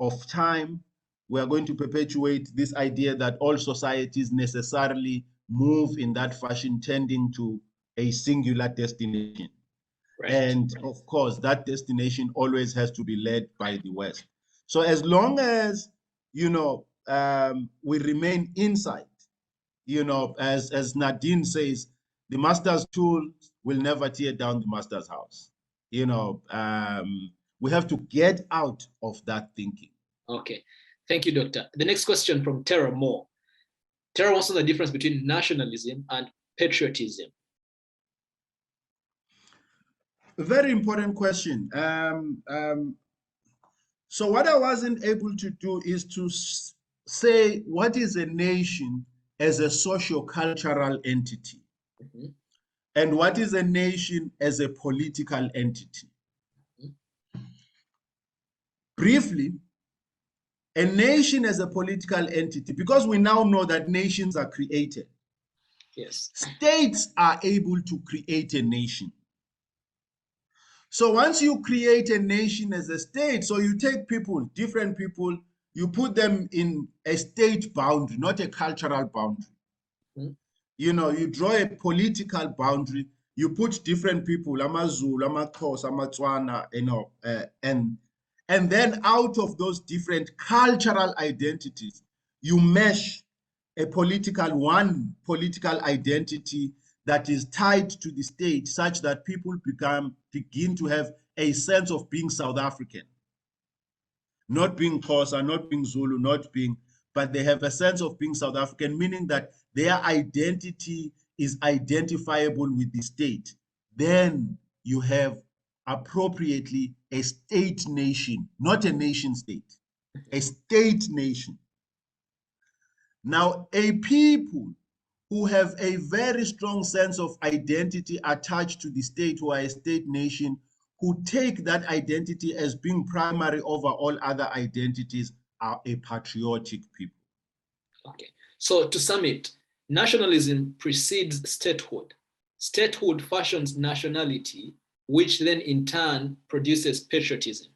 of time. We are going to perpetuate this idea that all societies necessarily move in that fashion, tending to a singular destination. And of course, that destination always has to be led by the West. So as long as, we remain inside, as Nadine says, the master's tool will never tear down the master's house. We have to get out of that thinking. Okay. Thank you, Doctor. The next question from Tara Moore. Tara wants to know the difference between nationalism and patriotism. A very important question. So what I wasn't able to do is to say what is a nation as a socio-cultural entity, and what is a nation as a political entity. Briefly, a nation as a political entity, because we now know that nations are created. Yes. States are able to create a nation. So once you create a nation as a state, so you take people, different people, you put them in a state boundary, not a cultural boundary. You draw a political boundary, you put different people, AmaZulu, AmaXhosa, AmaTswana, and then out of those different cultural identities, you mesh one political identity that is tied to the state, such that people begin to have a sense of being South African. Not being Xhosa, not being Zulu, but they have a sense of being South African, meaning that their identity is identifiable with the state. Then you have appropriately a state nation, not a nation state, a state nation. Now, a people who have a very strong sense of identity attached to the state, who are a state nation, who take that identity as being primary over all other identities, are a patriotic people. Okay, so to sum it, nationalism precedes statehood. Statehood fashions nationality, which then in turn produces patriotism.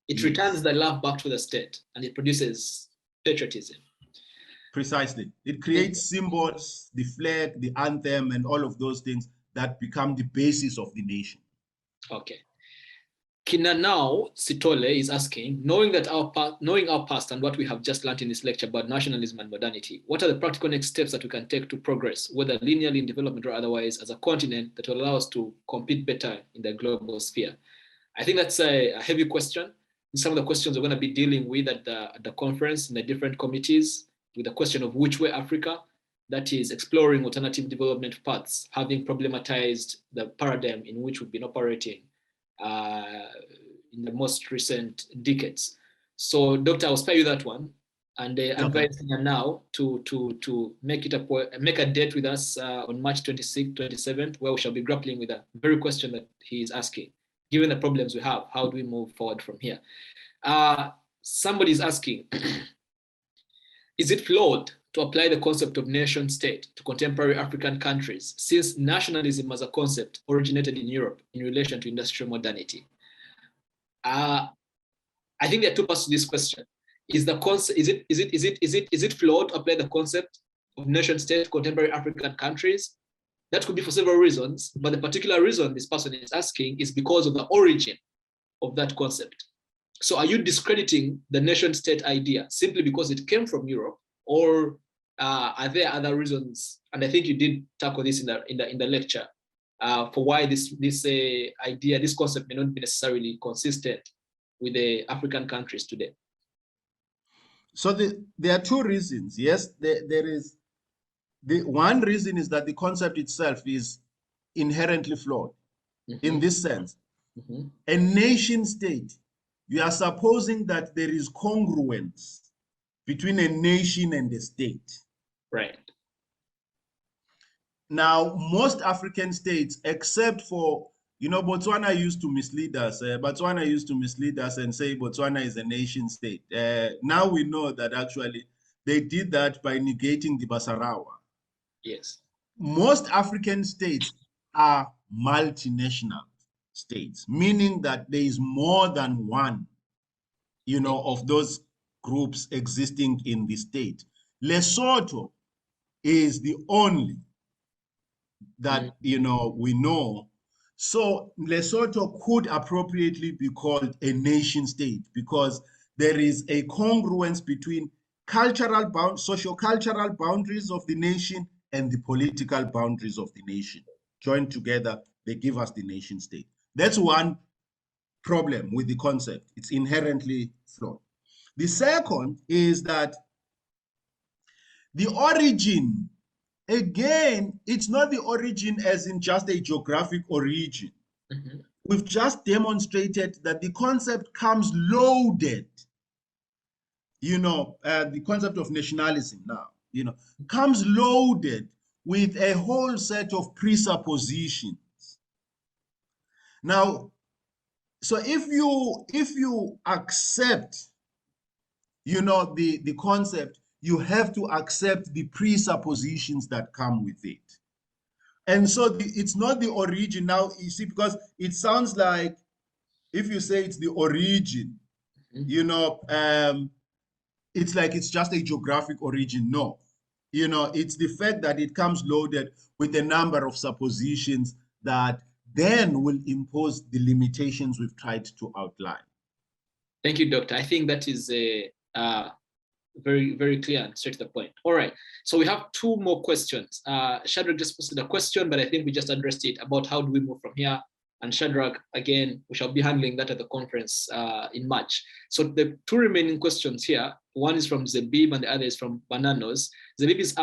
It returns the love back to the state and it produces patriotism. Precisely. It creates symbols, the flag, the anthem, and all of those things that become the basis of the nation. Okay. Kinanao Sitole is asking, knowing our past and what we have just learned in this lecture about nationalism and modernity, what are the practical next steps that we can take to progress, whether linearly in development or otherwise, as a continent that will allow us to compete better in the global sphere? I think that's a heavy question. Some of the questions we're going to be dealing with at the conference in the different committees. with the question of which way Africa, that is exploring alternative development paths, having problematized the paradigm in which we've been operating in the most recent decades. So, Doctor, I'll spare you that one, and advising her now to make a date with us on March 26th, 27th, where we shall be grappling with the very question that he is asking. Given the problems we have, how do we move forward from here? Somebody is asking, is it flawed to apply the concept of nation state to contemporary African countries, since nationalism as a concept originated in Europe in relation to industrial modernity? I think there are two parts to this question. Is it flawed to apply the concept of nation state to contemporary African countries? That could be for several reasons, but the particular reason this person is asking is because of the origin of that concept. So are you discrediting the nation state idea simply because it came from Europe, or are there other reasons? And I think you did tackle this in the lecture for why this idea, this concept may not be necessarily consistent with the African countries today. So there are two reasons. Yes, there is. The one reason is that the concept itself is inherently flawed in this sense. A nation state, you are supposing that there is congruence between a nation and a state. Right. Now, most African states, except for, Botswana used to mislead us. Botswana used to mislead us and say Botswana is a nation state. Now we know that actually they did that by negating the Basarawa. Yes. Most African states are multinational states, meaning that there is more than one, of those groups existing in the state. Lesotho is the only that, we know. So Lesotho could appropriately be called a nation state because there is a congruence between socio-cultural boundaries of the nation and the political boundaries of the nation. Joined together, they give us the nation state. That's one problem with the concept. It's inherently flawed. The second is that the origin, again, it's not the origin as in just a geographic origin. We've just demonstrated that the concept comes loaded. The concept of nationalism now, comes loaded with a whole set of presuppositions. Now, so if you accept, the concept, you have to accept the presuppositions that come with it. And so it's not the origin now, you see, because it sounds like if you say it's the origin, it's like it's just a geographic origin. No, it's the fact that it comes loaded with a number of suppositions that then will impose the limitations we've tried to outline. Thank you, Doctor. I think that is very, very clear and straight to the point. All right, so we have two more questions. Shadrach just posted a question, but I think we just addressed it about how do we move from here. And Shadrach, again, we shall be handling that at the conference in March. So the two remaining questions here, one is from Zebib and the other is from Bananos. Zebib is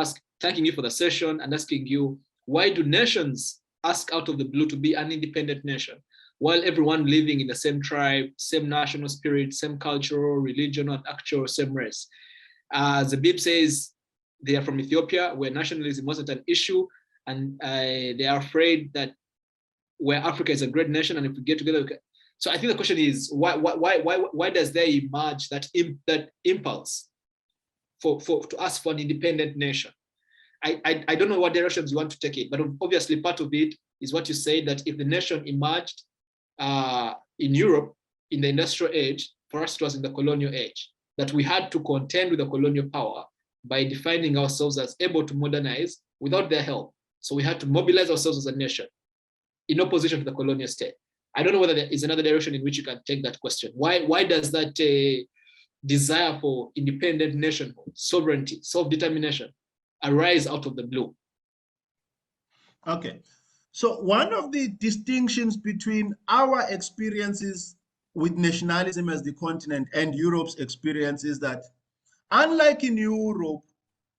thanking you for the session and asking you, why do nations ask out of the blue to be an independent nation, while everyone living in the same tribe, same national spirit, same cultural, religion, and actual same race? Zebib says they are from Ethiopia, where nationalism wasn't an issue, and they are afraid that where Africa is a great nation, and if we get together, so I think the question is why does there emerge that impulse to ask for an independent nation? I don't know what directions you want to take it, but obviously part of it is what you say, that if the nation emerged in Europe in the industrial age, for us it was in the colonial age, that we had to contend with the colonial power by defining ourselves as able to modernize without their help. So we had to mobilize ourselves as a nation in opposition to the colonial state. I don't know whether there is another direction in which you can take that question. Why does that desire for independent nationhood, sovereignty, self-determination arise out of the blue? Okay, so one of the distinctions between our experiences with nationalism as the continent and Europe's experience is that, unlike in Europe,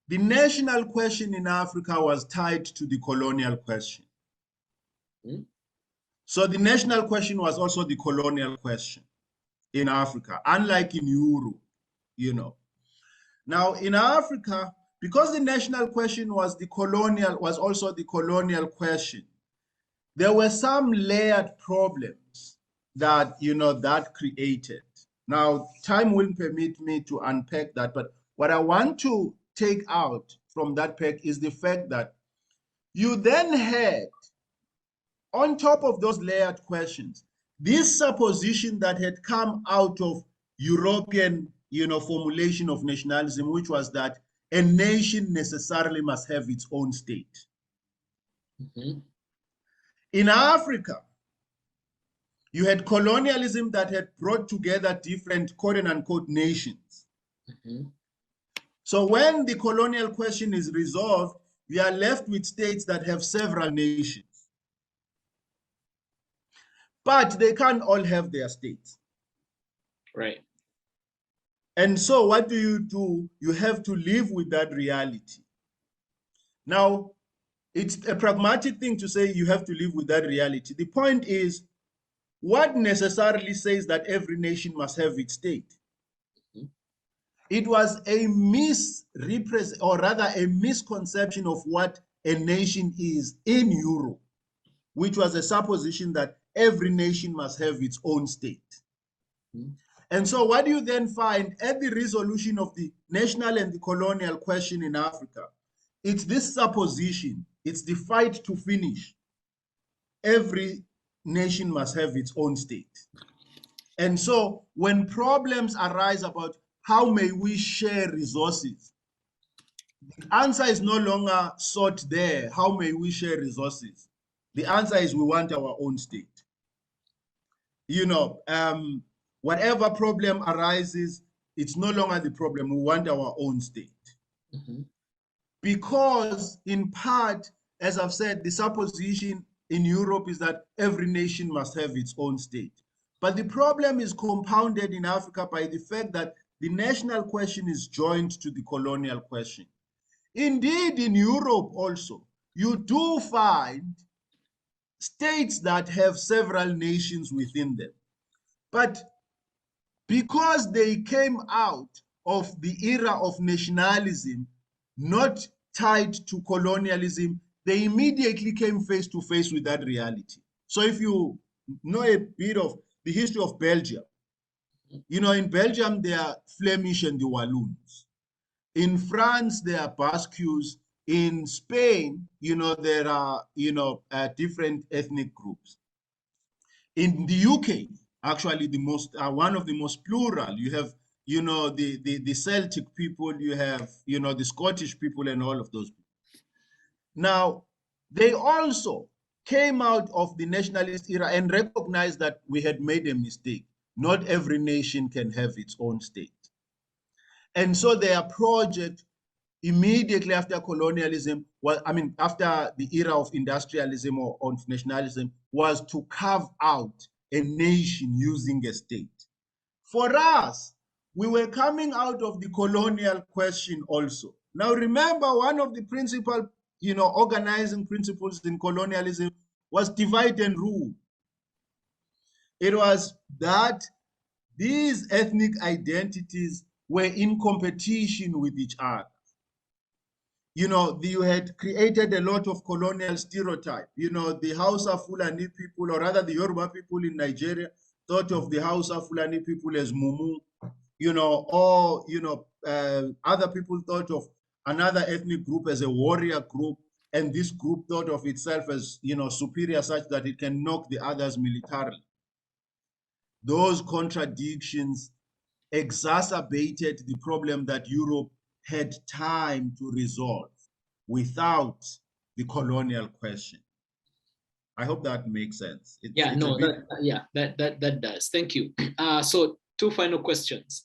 the national question in Africa was tied to the colonial question. Mm. So the national question was also the colonial question in Africa, unlike in Europe, you know. Now in Africa, because the national question was also the colonial question, there were some layered problems that, you know, that created. Now, time will permit me to unpack that, but what I want to take out from that pack is the fact that you then had, on top of those layered questions, this supposition that had come out of European, you know, formulation of nationalism, which was that a nation necessarily must have its own state. Mm-hmm. In Africa, you had colonialism that had brought together different quote unquote nations. Mm-hmm. So when the colonial question is resolved, we are left with states that have several nations. But they can't all have their states. Right. And so what do? You have to live with that reality. Now, it's a pragmatic thing to say you have to live with that reality. The point is, what necessarily says that every nation must have its state? Mm-hmm. It was a misconception of what a nation is in Europe, which was a supposition that every nation must have its own state. Mm-hmm. And so what do you then find at the resolution of the national and the colonial question in Africa? It's this supposition, it's the fight to finish. Every nation must have its own state. And so when problems arise about how may we share resources, the answer is no longer sought there. How may we share resources? The answer is we want our own state. You know, whatever problem arises, it's no longer the problem. We want our own state. Mm-hmm. Because in part, as I've said, the supposition in Europe is that every nation must have its own state. But the problem is compounded in Africa by the fact that the national question is joined to the colonial question. Indeed, in Europe also, you do find states that have several nations within them. But because they came out of the era of nationalism, not tied to colonialism, they immediately came face to face with that reality. So if you know a bit of the history of Belgium, you know, in Belgium, there are Flemish and the Walloons. In France, there are Basques. In Spain, you know, there are, you know, different ethnic groups. In the UK, actually, the most one of the most plural. You have, you know, the Celtic people. You have, you know, the Scottish people, and all of those people. Now, they also came out of the nationalist era and recognized that we had made a mistake. Not every nation can have its own state. And so their project immediately after colonialism, well, I mean, after the era of industrialism or of nationalism, was to carve out a nation using a state. For us, we were coming out of the colonial question also. Now, remember, one of the principal, you know, organizing principles in colonialism was divide and rule. It was that these ethnic identities were in competition with each other. You know, you had created a lot of colonial stereotype. You know, the Hausa Fulani people, or rather the Yoruba people in Nigeria, thought of the Hausa Fulani people as Mumu, you know, or, you know, other people thought of another ethnic group as a warrior group, and this group thought of itself as, you know, superior such that it can knock the others militarily. Those contradictions exacerbated the problem that Europe had time to resolve without the colonial question. I hope that makes sense. That does. Thank you. So two final questions.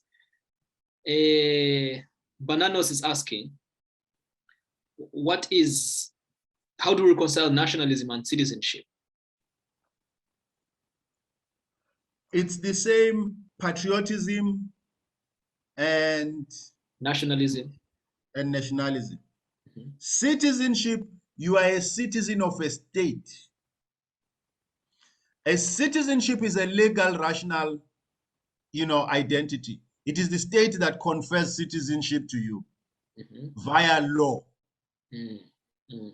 Bananos is asking, how do we reconcile nationalism and citizenship? It's the same patriotism and nationalism. and nationalism. Mhm. Citizenship, you are a citizen of a state. A citizenship is a legal, rational, identity. It is the state that confers citizenship to you via law. There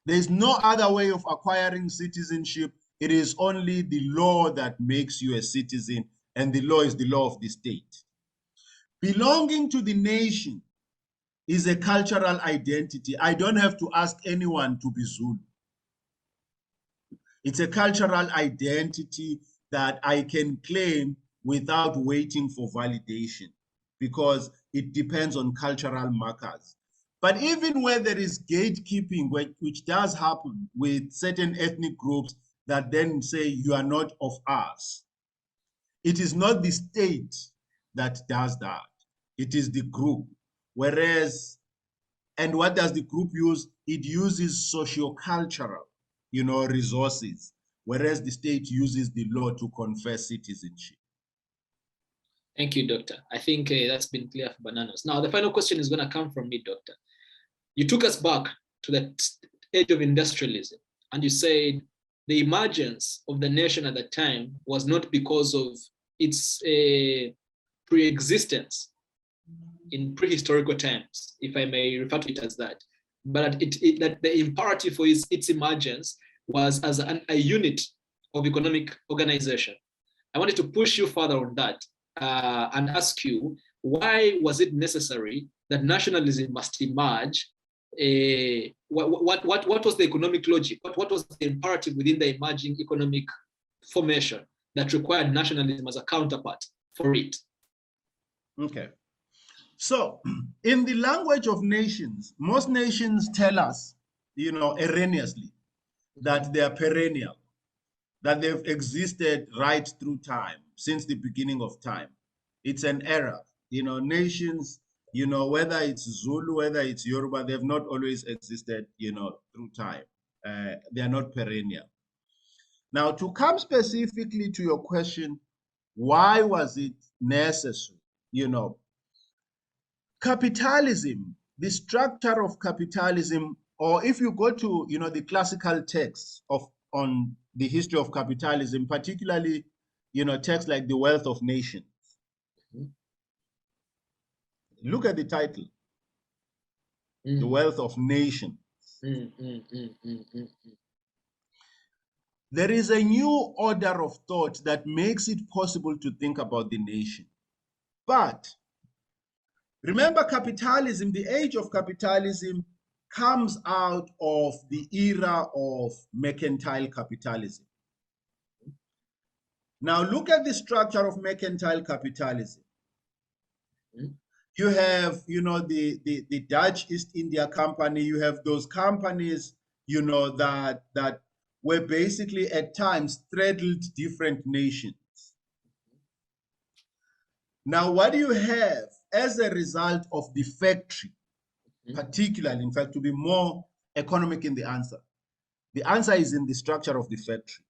is no other way of acquiring citizenship. It is only the law that makes you a citizen, and the law is the law of the state. Belonging to the nation is a cultural identity. I don't have to ask anyone to be Zulu. It's a cultural identity that I can claim without waiting for validation, because it depends on cultural markers. But even where there is gatekeeping, which does happen with certain ethnic groups that then say you are not of us, it is not the state that does that. It is the group. Whereas, and what does the group use? It uses sociocultural, resources, whereas the state uses the law to confer citizenship. Thank you, Doctor. I think that's been clear for bananas. Now, the final question is going to come from me, Doctor. You took us back to the age of industrialism, and you said the emergence of the nation at that time was not because of its pre-existence in prehistorical times, if I may refer to it as that, but that the imperative for its emergence was as a unit of economic organization. I wanted to push you further on that and ask you, why was it necessary that nationalism must emerge? What was the economic logic? What was the imperative within the emerging economic formation that required nationalism as a counterpart for it? Okay. So in the language of nations, most nations tell us, erroneously, that they are perennial, that they've existed right through time, since the beginning of time. It's an error. Nations, whether it's Zulu, whether it's Yoruba, they've not always existed, through time. They are not perennial. Now, to come specifically to your question, why was it necessary? Capitalism, the structure of capitalism, or if you go to, the classical texts on the history of capitalism, particularly, texts like The Wealth of Nations. Look at the title, The Wealth of Nations. There is a new order of thought that makes it possible to think about the nation. But remember, capitalism, the age of capitalism, comes out of the era of mercantile capitalism. Now look at the structure of mercantile capitalism. You have, the Dutch East India Company. You have those companies, that were basically at times straddled different nations. Now, what do you have as a result of the factory, particularly, in fact, to be more economic in the answer is in the structure of the factory.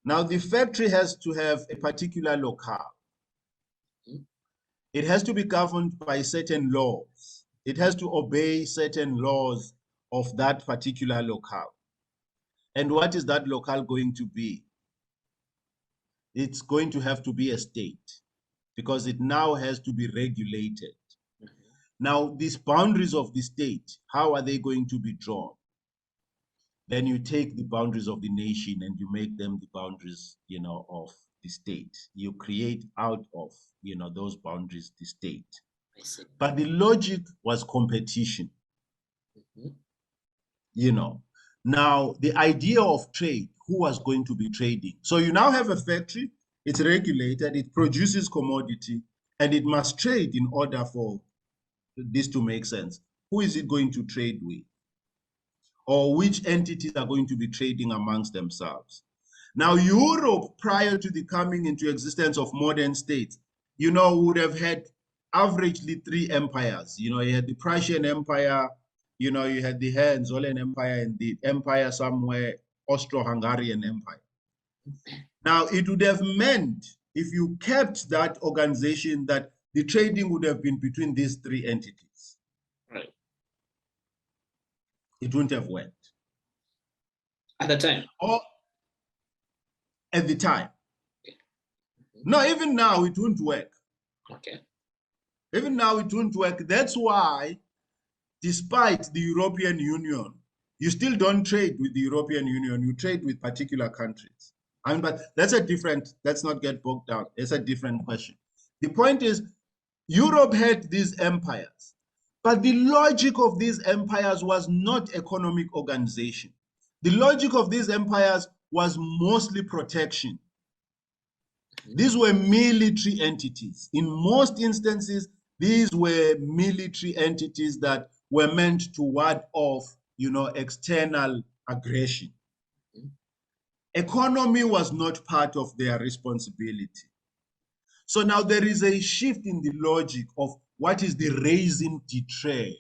Now, the factory has to have a particular locale. It has to be governed by certain laws. It has to obey certain laws of that particular locale. And what is that locale going to be? It's going to have to be a state, because it now has to be regulated. Now, these boundaries of the state, how are they going to be drawn? Then you take the boundaries of the nation and you make them the boundaries, of the state. You create out of, those boundaries, the state. I see. But the logic was competition. Now the idea of trade, who was going to be trading? So you now have a factory, it's regulated, it produces commodity, and it must trade in order for this to make sense. Who is it going to trade with? Or which entities are going to be trading amongst themselves? Now, Europe, prior to the coming into existence of modern states, would have had averagely 3 empires. You had the Prussian Empire, you had the Hohenzollern Empire, and the empire somewhere, Austro-Hungarian Empire. Now, it would have meant, if you kept that organization, that the trading would have been between these three entities. Right. It wouldn't have worked. At the time. Or at the time. No, even now it wouldn't work. Okay. Even now it wouldn't work. That's why, despite the European Union, you still don't trade with the European Union. You trade with particular countries. I mean, but that's a different, let's not get bogged down. It's a different question. The point is, Europe had these empires, but the logic of these empires was not economic organization. The logic of these empires was mostly protection. These were military entities. In most instances, these were military entities that were meant to ward off, external aggression. Economy was not part of their responsibility. So now there is a shift in the logic of what is the raison d'etre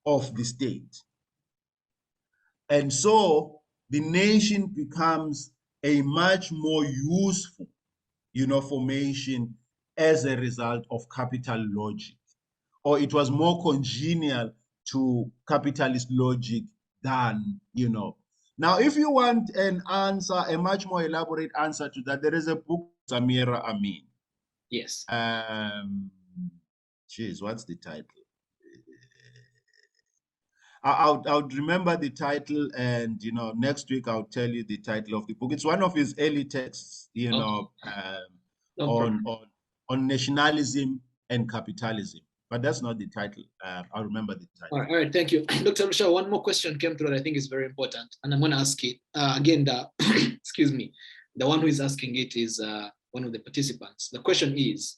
of the state. And so the nation becomes a much more useful, formation as a result of capital logic, or it was more congenial to capitalist logic than, Now, if you want an answer, a much more elaborate answer to that, there is a book, Samira Amin. Yes. What's the title? I would remember the title, and next week I'll tell you the title of the book. It's one of his early texts, on nationalism and capitalism. But that's not the title. I'll remember the title. All right, thank you. Dr. Lushaba, one more question came through that I think is very important, and I'm going to ask it. Again, excuse me, the one who is asking it is one of the participants. The question is,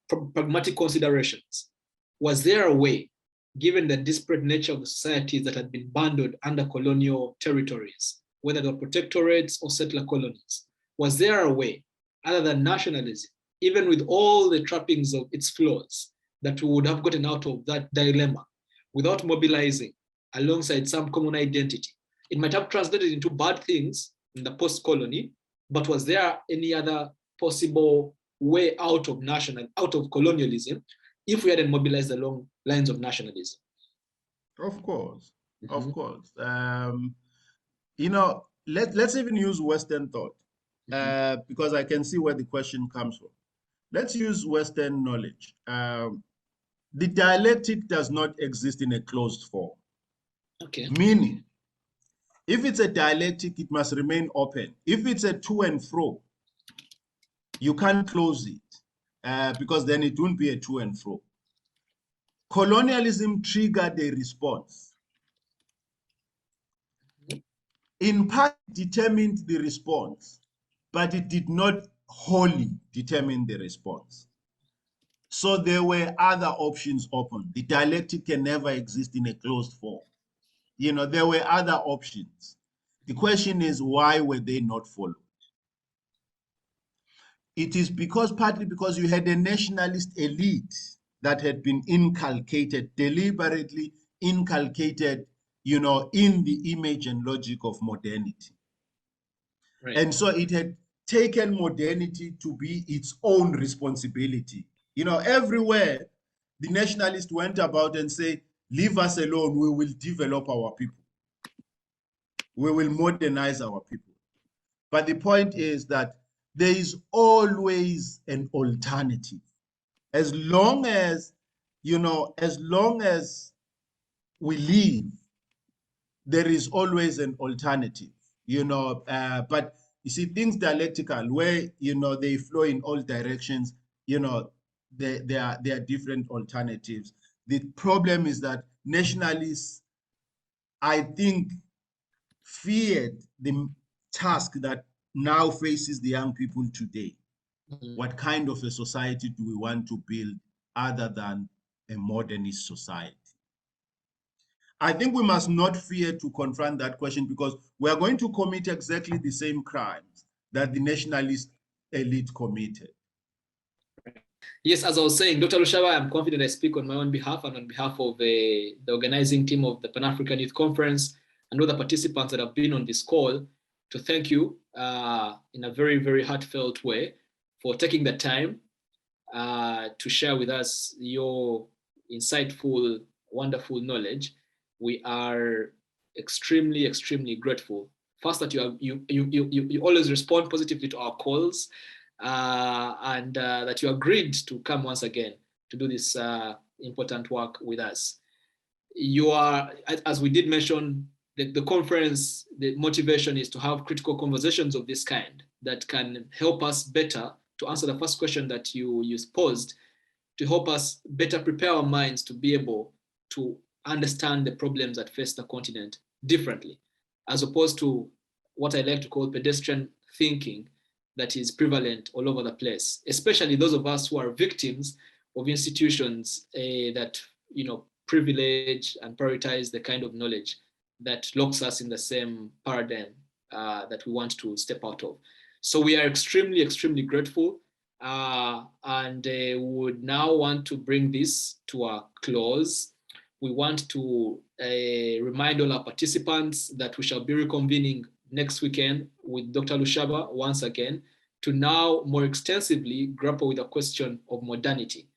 pragmatic considerations. Was there a way, given the disparate nature of the societies that had been bundled under colonial territories, whether they were protectorates or settler colonies, was there a way, other than nationalism, even with all the trappings of its flaws, that we would have gotten out of that dilemma without mobilizing alongside some common identity? It might have translated into bad things in the post-colony, but was there any other possible way out of colonialism if we hadn't mobilized along lines of nationalism? Of course, of course. Let's even use Western thought, because I can see where the question comes from. Let's use Western knowledge. The dialectic does not exist in a closed form. Okay. Meaning, if it's a dialectic, it must remain open. If it's a to and fro, you can't close it, because then it won't be a to and fro. Colonialism triggered a response. In part, determined the response, but it did not wholly determine the response. So there were other options open. The dialectic can never exist in a closed form. There were other options. The question is, why were they not followed? It is partly because you had a nationalist elite that had been deliberately inculcated, in the image and logic of modernity. Right. And so it had taken modernity to be its own responsibility. Everywhere the nationalists went about and say, leave us alone, we will develop our people. We will modernize our people. But the point is that there is always an alternative. As long as we live, there is always an alternative, but you see, things dialectical, where, they flow in all directions, there are different alternatives. The problem is that nationalists, I think, feared the task that now faces the young people today. What kind of a society do we want to build other than a modernist society? I think we must not fear to confront that question, because we are going to commit exactly the same crimes that the nationalist elite committed. Yes, as I was saying, Dr. Lushaba, I'm confident I speak on my own behalf and on behalf of the organizing team of the Pan-African Youth Conference and all the participants that have been on this call, to thank you in a very, very heartfelt way for taking the time to share with us your insightful, wonderful knowledge. We are extremely, extremely grateful. First, that you always respond positively to our calls, and that you agreed to come once again to do this important work with us. You are, as we did mention, the conference, the motivation is to have critical conversations of this kind that can help us better to answer the first question that you posed, to help us better prepare our minds to be able to understand the problems that face the continent differently, as opposed to what I like to call pedestrian thinking that is prevalent all over the place, especially those of us who are victims of institutions that privilege and prioritize the kind of knowledge that locks us in the same paradigm that we want to step out of. So we are extremely, extremely grateful, and would now want to bring this to a close. We want to remind all our participants that we shall be reconvening next weekend with Dr. Lushaba once again to now more extensively grapple with the question of modernity.